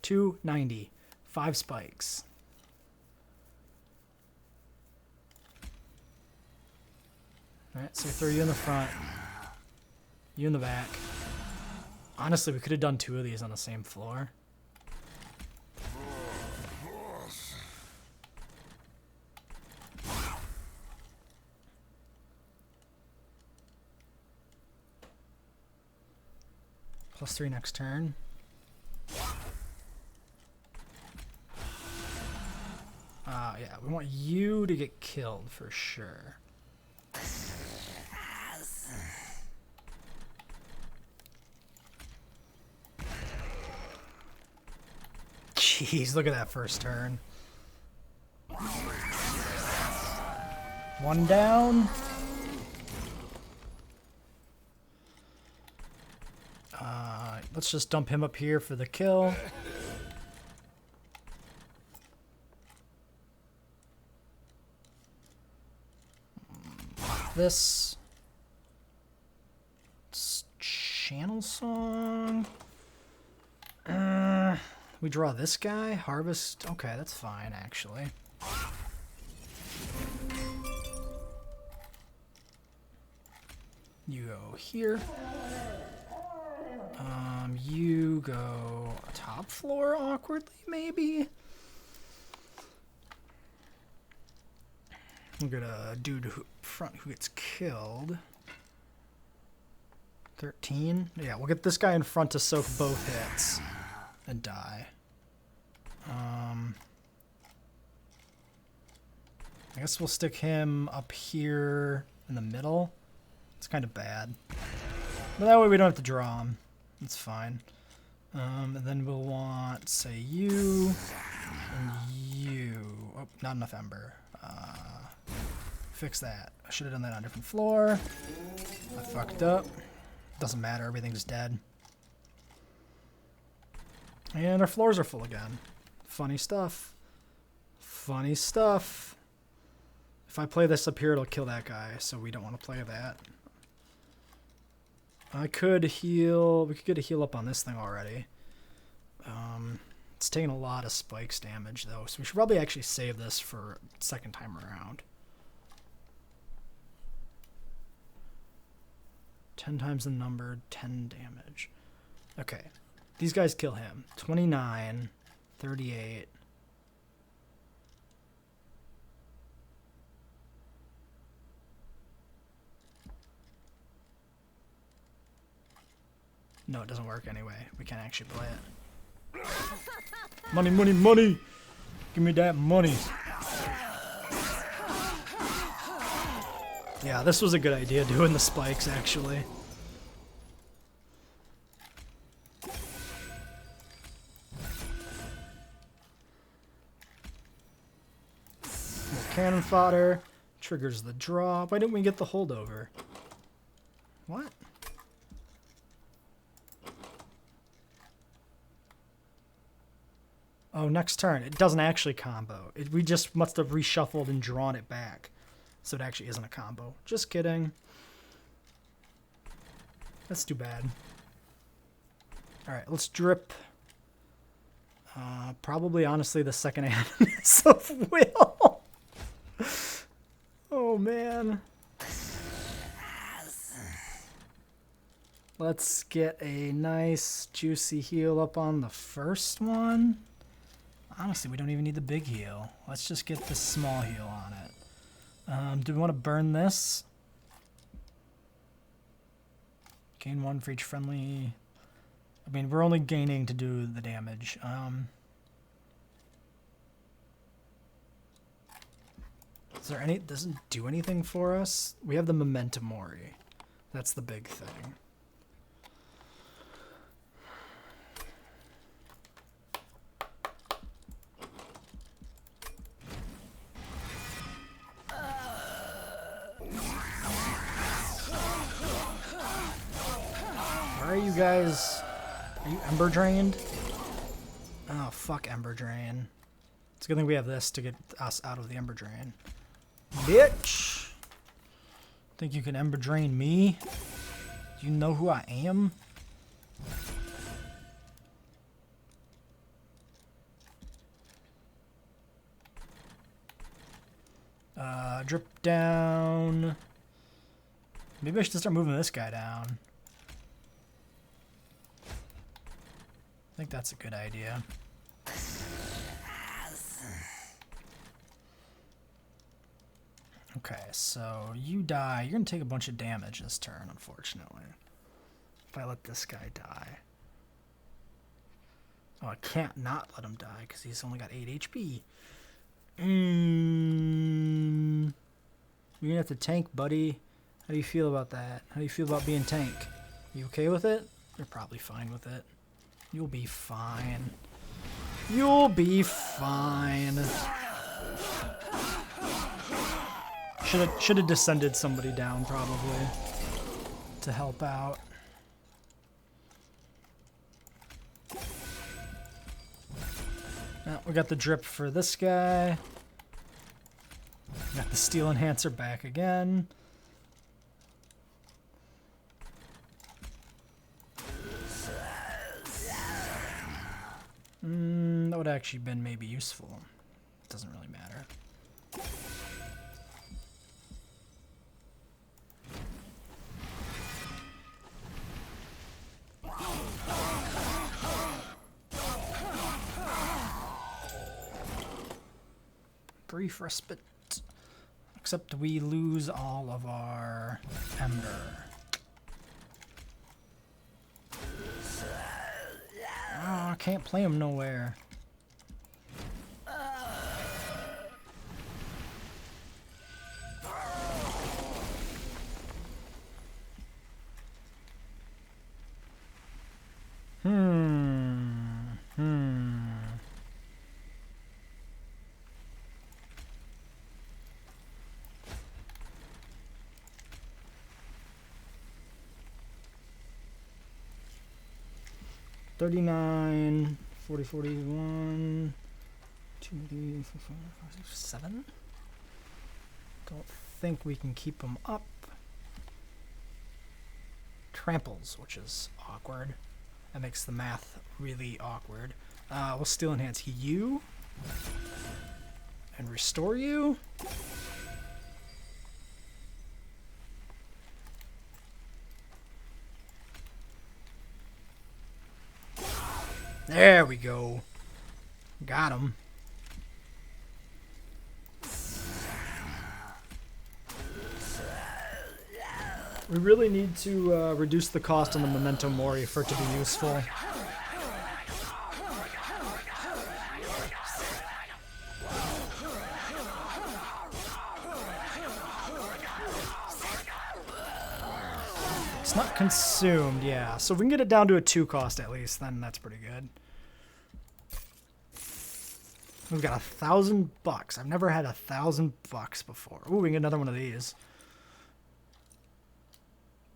290, 5 spikes. Alright, so throw you in the front, you in the back. Honestly, we could have done 2 of these on the same floor. +3 next turn. Yeah, we want you to get killed for sure. Jeez, look at that first turn. 1 down. Let's just dump him up here for the kill. This. It's Channel Song. We draw this guy. Harvest. Okay, that's fine, actually. You go here. You go top floor awkwardly, maybe? We'll get a dude who, front who gets killed. 13. Yeah, we'll get this guy in front to soak both hits and die. I guess we'll stick him up here in the middle. It's kind of bad. But that way we don't have to draw him. It's fine. And then we'll want, say, you and you. Oh, not enough ember. Fix that. I should have done that on a different floor. I fucked up. Doesn't matter, everything's dead. And our floors are full again. Funny stuff. Funny stuff. If I play this up here, it'll kill that guy, so we don't want to play that. I could heal. We could get a heal up on this thing already. It's taking a lot of spikes damage, though, so we should probably actually save this for second time around. 10 times the number, 10 damage. Okay. These guys kill him. 29, 38. No, it doesn't work anyway. We can't actually play it. Money, money, money! Give me that money. Yeah, this was a good idea, doing the spikes, actually. More cannon fodder. Triggers the draw. Why didn't we get the holdover? What? Oh, next turn. It doesn't actually combo. We just must have reshuffled and drawn it back. So it actually isn't a combo. Just kidding. That's too bad. Alright, let's drip. Probably, honestly, the second Animus of Will. Oh, man. Let's get a nice, juicy heal up on the first one. Honestly, we don't even need the big heal. Let's just get the small heal on it. Do we want to burn this? Gain 1 for each friendly. I mean, we're only gaining to do the damage. Is there any? Doesn't do anything for us. We have the Memento Mori. That's the big thing. Where are you guys? Are you Ember Drained? Oh, fuck Ember Drain. It's a good thing we have this to get us out of the Ember Drain. Bitch! Think you can Ember Drain me? Do you know who I am? Drip down. Maybe I should start moving this guy down. I think that's a good idea. Okay, so you die. You're going to take a bunch of damage this turn, unfortunately. If I let this guy die. Oh, I can't not let him die because he's only got 8 HP. You're going to have to tank, buddy. How do you feel about that? How do you feel about being tank? You okay with it? You're probably fine with it. You'll be fine. You'll be fine. Should have descended somebody down probably to help out. We got the drip for this guy. Got the steel enhancer back again. That would actually been maybe useful. Doesn't really matter. Brief respite. Except we lose all of our ember. Oh, I can't play him nowhere. 39, 40, 41, 2, 3, 4, 5, 6, 7. Don't think we can keep them up. Tramples, which is awkward. That makes the math really awkward. We'll still enhance you and restore you. There we go. Got him. We really need to reduce the cost on the Memento Mori for it to be useful. It's not consumed, yeah. So if we can get it down to a 2 cost at least, then that's pretty good. We've got $1,000. I've never had $1,000 before. Ooh, we can get another one of these.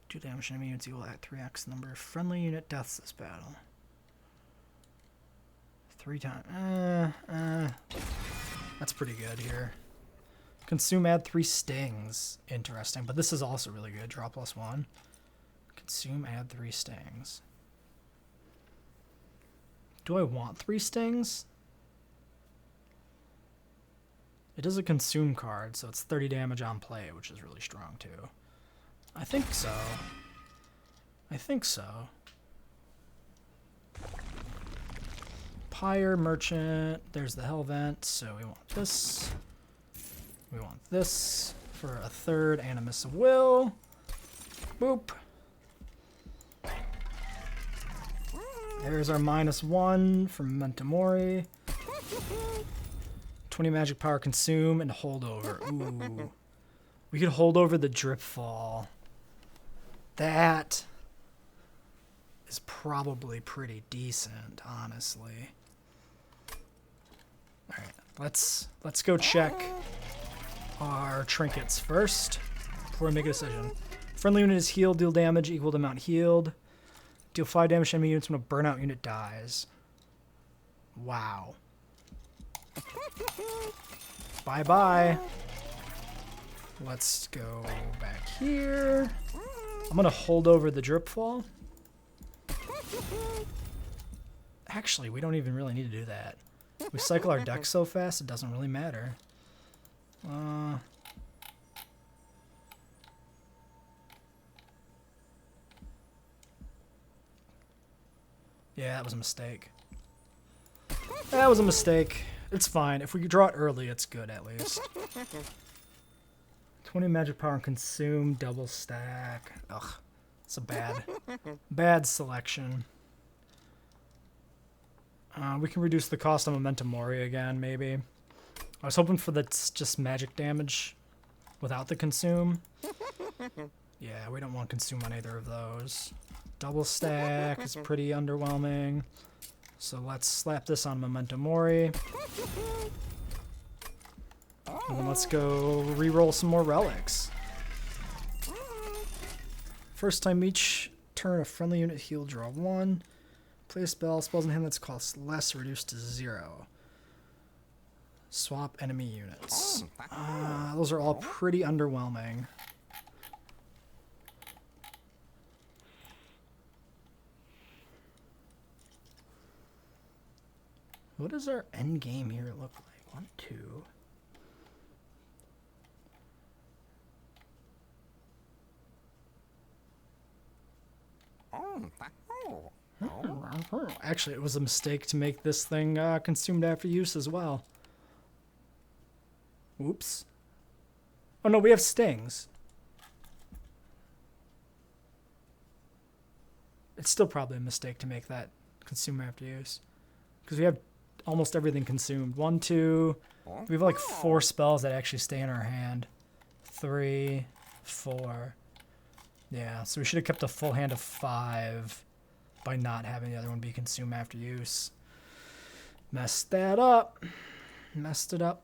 2 damage enemy units equal at 3x number of friendly unit deaths this battle. 3 times. That's pretty good here. Consume, add 3 stings. Interesting, but this is also really good. Draw +1. Consume, add 3 stings. Do I want 3 stings? It does a consume card, so it's 30 damage on play, which is really strong too. I think so. I think so. Pyre, Merchant, there's the Hell Vent, so we want this. We want this for a 3rd Animus of Will. Boop. There's our -1 from Memento Mori. 20 magic power consume and hold over. Ooh. We could hold over the drip fall. That is probably pretty decent, honestly. Alright, let's go check our trinkets first before we make a decision. Friendly unit is healed, deal damage equal to amount healed. Deal 5 damage to enemy units when a burnout unit dies. Wow. Bye-bye. Let's go back here. I'm going to hold over the drip fall. Actually, we don't even really need to do that. We cycle our deck so fast, it doesn't really matter. Yeah, that was a mistake. That was a mistake. It's fine. If we draw it early, it's good at least. 20 magic power and consume, double stack. Ugh, it's a bad selection. We can reduce the cost of Memento Mori again, maybe. I was hoping for that's just magic damage without the consume. Yeah, we don't want consume on either of those. Double stack is pretty underwhelming. So let's slap this on Memento Mori. And then let's go re-roll some more relics. First time each turn a friendly unit heal, draw 1. Play a spell. Spells in hand that's cost less, reduced to 0. Swap enemy units. Those are all pretty underwhelming. What does our end game here look like? 1, 2. Actually, it was a mistake to make this thing consumed after use as well. Oops. Oh no, we have stings. It's still probably a mistake to make that consume after use. Because we have almost everything consumed. 1, 2. We have like 4 spells that actually stay in our hand. 3, 4. Yeah, so we should have kept a full hand of 5 by not having the other one be consumed after use. Messed that up. Messed it up.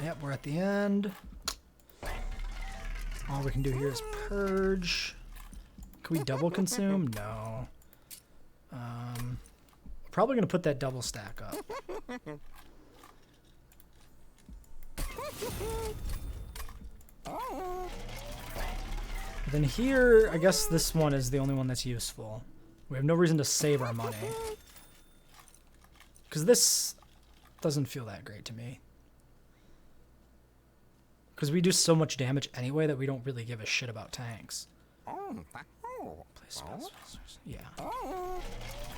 Yep, we're at the end. All we can do here is purge. Can we double consume? No. Probably going to put that double stack up. Then here, I guess this one is the only one that's useful. We have no reason to save our money. Because this doesn't feel that great to me. Because we do so much damage anyway that we don't really give a shit about tanks. Yeah.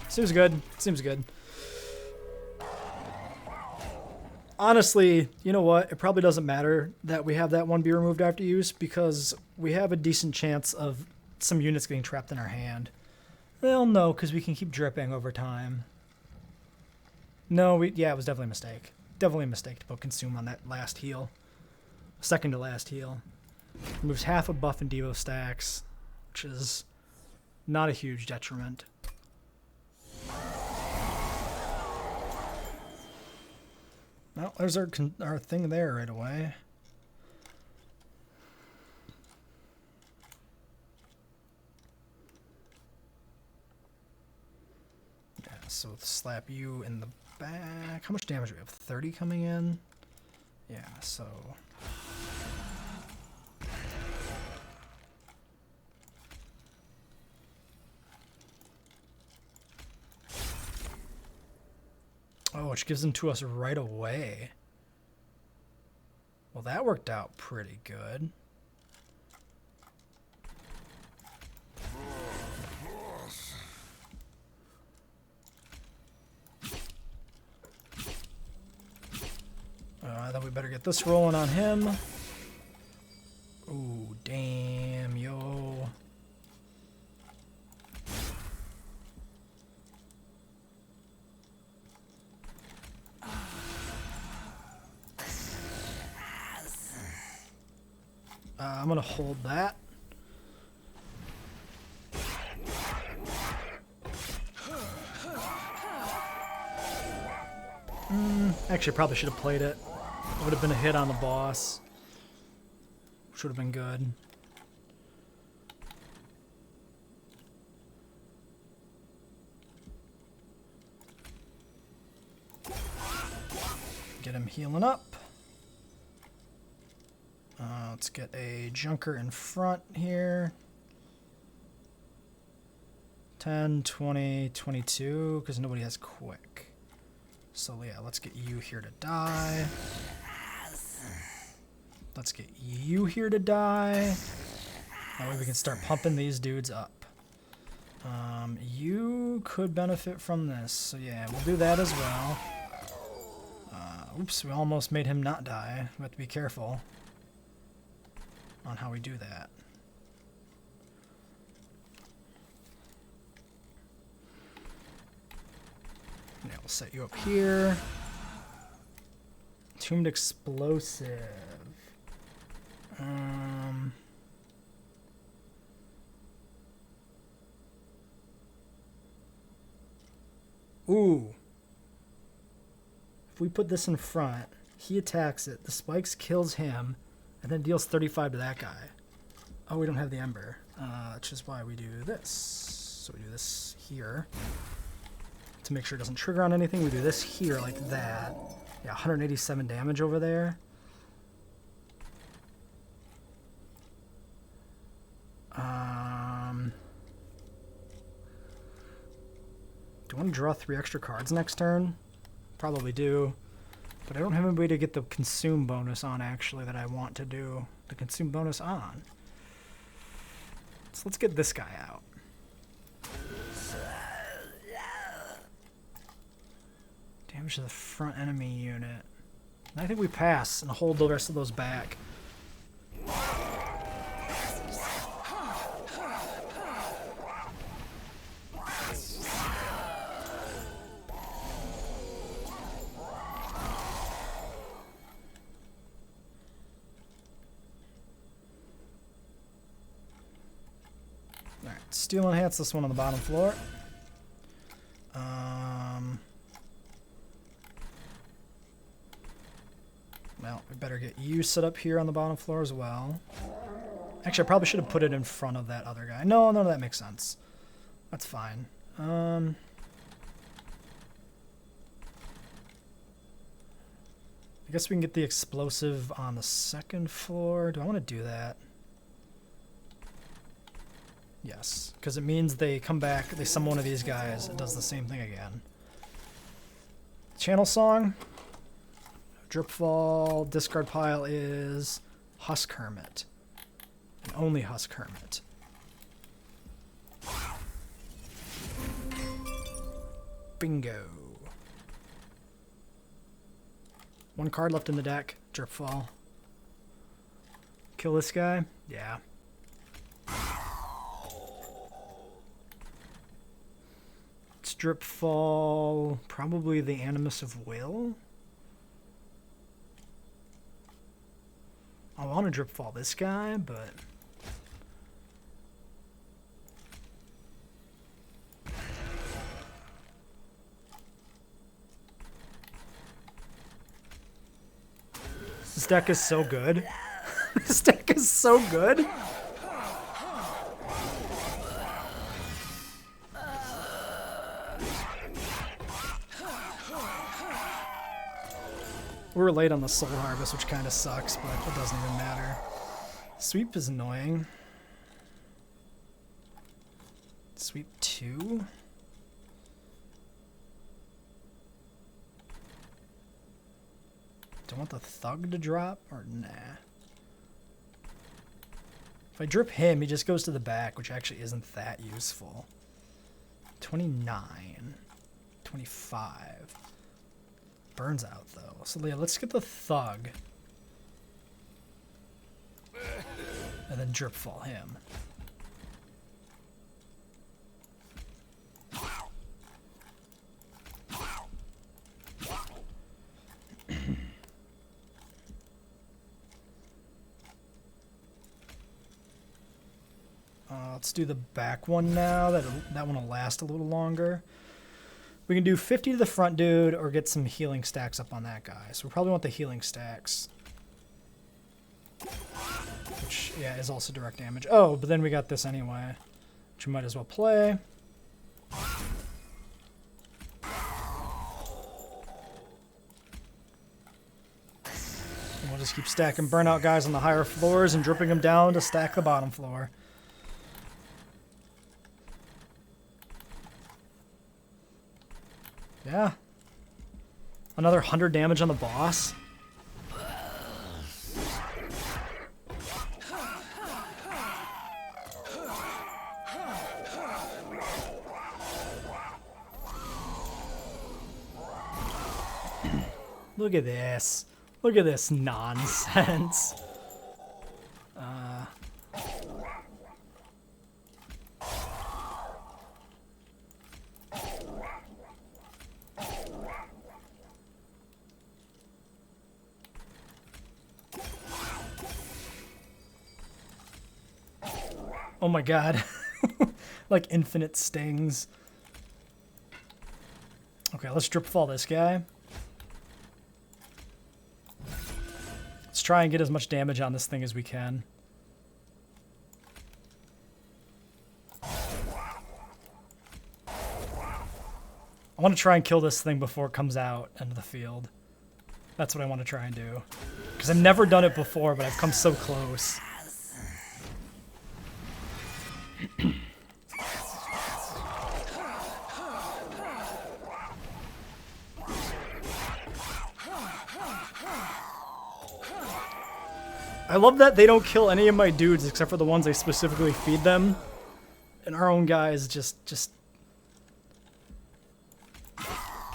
Seems good. Seems good. Honestly, you know what? It probably doesn't matter that we have that one be removed after use because we have a decent chance of some units getting trapped in our hand. Well, no, because we can keep dripping over time. No, yeah, it was definitely a mistake. Definitely a mistake to put consume on that last heal. Second to last heal. Removes half of buff and devo stacks, which is not a huge detriment. Well, there's our thing there right away. Yeah, so slap you in the back. How much damage do we have? 30 coming in? Yeah, so... Oh, which gives them to us right away. Well, that worked out pretty good. Then we better get this rolling on him. Ooh, damn, yo. I'm going to hold that. Actually, I probably should have played it. It would have been a hit on the boss. Which would have been good. Get him healing up. Let's get a junker in front here. 10, 20, 22, because nobody has quick. So yeah, let's get you here to die. Let's get you here to die. That way we can start pumping these dudes up. You could benefit from this. So yeah, we'll do that as well. Oops, we almost made him not die. We have to be careful on how we do that. Yeah, we'll set you up here. Tuned explosive. Ooh. If we put this in front, he attacks it, the spikes kills him, and then deals 35 to that guy. Oh, we don't have the ember. Which is why we do this. So we do this here. To make sure it doesn't trigger on anything, we do this here like that. Yeah, 187 damage over there. Do I want to draw 3 extra cards next turn? Probably do. But I don't have anybody to get the consume bonus on, actually, that I want to do the consume bonus on. So let's get this guy out. Damage to the front enemy unit. And I think we pass and hold the rest of those back. Alright, steel enhance this one on the bottom floor. Well, we better get you set up here on the bottom floor as well. Actually, I probably should have put it in front of that other guy. No, that makes sense. That's fine. I guess we can get the explosive on the second floor. Do I want to do that? Yes, because it means they come back, they summon one of these guys, it does the same thing again. Channel song. Dripfall. Discard pile is Husk Hermit. And only Husk Hermit. Bingo. One card left in the deck. Dripfall. Kill this guy? Yeah. Dripfall, probably the Animus of Will. I want to Dripfall this guy, but this deck is so good. This deck is so good. We were late on the Soul Harvest, which kind of sucks, but it doesn't even matter. Sweep is annoying. Sweep 2? Do I want the Thug to drop, or nah? If I drip him, he just goes to the back, which actually isn't that useful. 29. 25. Burns out, though. So, yeah, let's get the Thug. And then Dripfall him. Let's do the back one now. That one will last a little longer. We can do 50 to the front dude or get some healing stacks up on that guy. So we probably want the healing stacks. Which, yeah, is also direct damage. Oh, but then we got this anyway. Which we might as well play. And we'll just keep stacking burnout guys on the higher floors and dripping them down to stack the bottom floor. Yeah. Another 100 damage on the boss. Look at this. Look at this nonsense. Oh my god. Like infinite stings. Okay, let's Dripfall this guy. Let's try and get as much damage on this thing as we can. I want to try and kill this thing before it comes out into the field. That's what I want to try and do. Because I've never done it before, but I've come so close. I love that they don't kill any of my dudes except for the ones I specifically feed them. And our own guys just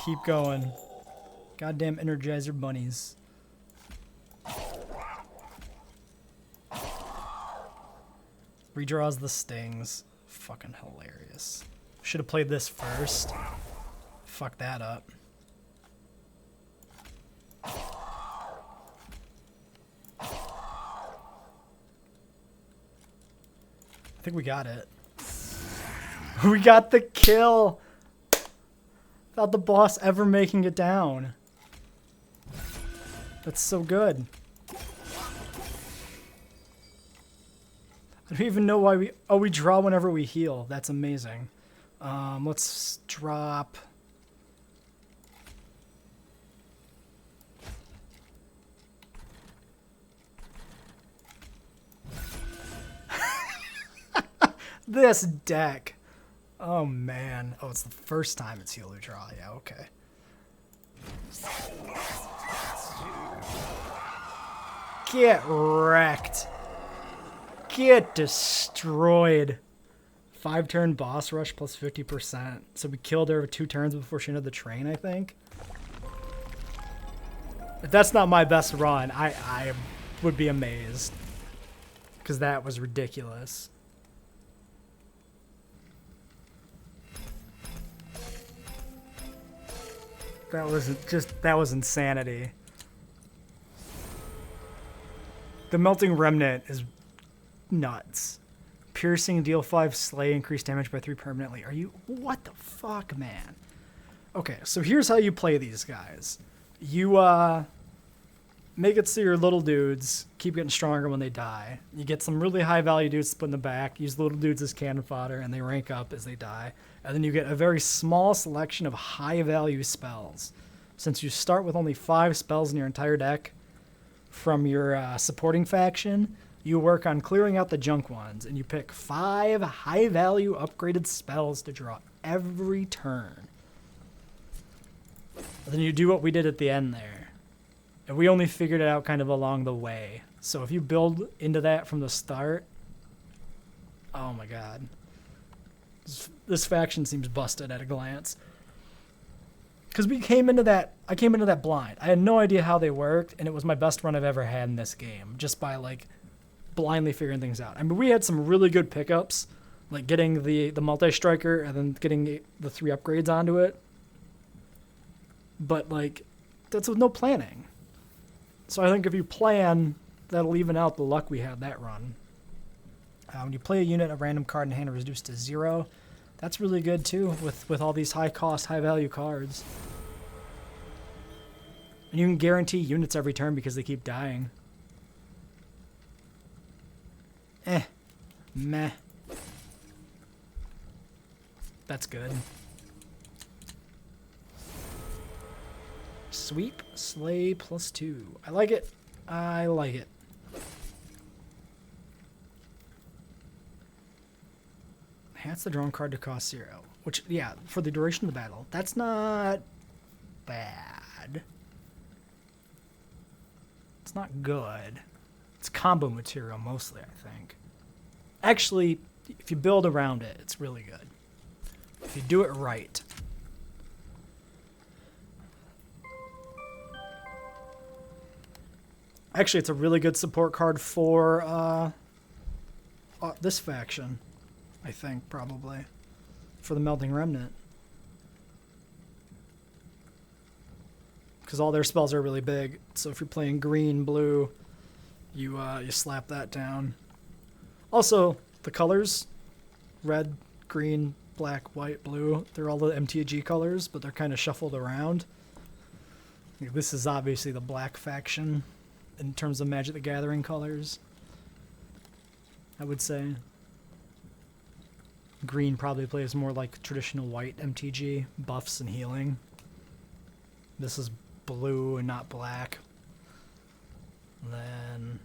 keep going. Goddamn Energizer bunnies. Redraws the stings. Fucking hilarious. Should have played this first. Fuck that up. I think we got it. We got the kill! Without the boss ever making it down. That's so good. I don't even know why we... Oh, we draw whenever we heal. That's amazing. Let's drop... This deck. Oh, man. Oh, it's the first time it's heal or draw. Yeah, okay. Get wrecked. Get destroyed. 5-turn boss rush plus 50%. So we killed her 2 turns before she entered the train, I think. If that's not my best run, I would be amazed. Because that was ridiculous. That was insanity. The Melting Remnant is nuts. Piercing, deal 5, slay, increase damage by 3 permanently. Are you... What the fuck, man? Okay, so here's how you play these guys. You, make it so your little dudes keep getting stronger when they die. You get some really high value dudes to put in the back, use little dudes as cannon fodder, and they rank up as they die. And then you get a very small selection of high value spells. Since you start with only 5 spells in your entire deck from your supporting faction, you work on clearing out the junk ones, and you pick 5 high value upgraded spells to draw every turn. And then you do what we did at the end there. And we only figured it out kind of along the way. So if you build into that from the start, oh my god. This faction seems busted at a glance. Because I came into that blind. I had no idea how they worked, and it was my best run I've ever had in this game, just by like blindly figuring things out. I mean, we had some really good pickups, like getting the multi-striker and then getting the 3 upgrades onto it. But like, that's with no planning. So I think if you plan, that'll even out the luck we had that run. When you play a unit, a random card in hand is reduced to 0. That's really good too, with all these high cost, high value cards. And you can guarantee units every turn because they keep dying. Meh. That's good. Sweep, slay, +2. I like it. I like it. Enhance the drawn card to cost 0. Which, yeah, for the duration of the battle. That's not bad. It's not good. It's combo material mostly, I think. Actually, if you build around it, it's really good. If you do it right. Actually, it's a really good support card for this faction, I think, probably. For the Melting Remnant. Because all their spells are really big. So if you're playing green, blue, you slap that down. Also, the colors, red, green, black, white, blue, they're all the MTG colors, but they're kind of shuffled around. This is obviously the black faction in terms of Magic the Gathering colors, I would say. Green probably plays more like traditional white MTG, buffs and healing. This is blue and not black. And then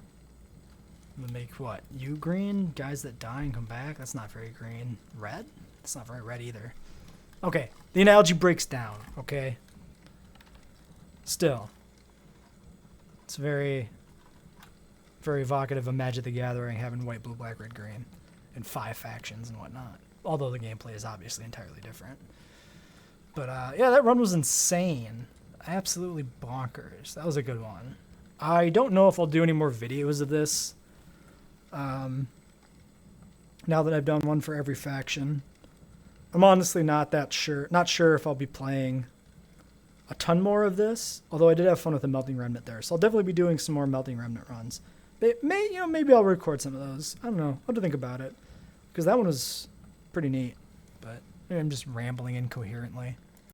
we make what? You green? Guys that die and come back? That's not very green. Red? That's not very red either. Okay, the analogy breaks down, okay? Still. It's very, very evocative of Magic the Gathering having white, blue, black, red, green, and 5 factions and whatnot. Although the gameplay is obviously entirely different. But yeah, that run was insane. Absolutely bonkers. That was a good one. I don't know if I'll do any more videos of this. Now that I've done one for every faction. I'm honestly not sure if I'll be playing a ton more of this, although I did have fun with the Melting Remnant there, so I'll definitely be doing some more Melting Remnant runs. Maybe I'll record some of those. I don't know. I'll have to think about it, because that one was pretty neat, but maybe I'm just rambling incoherently.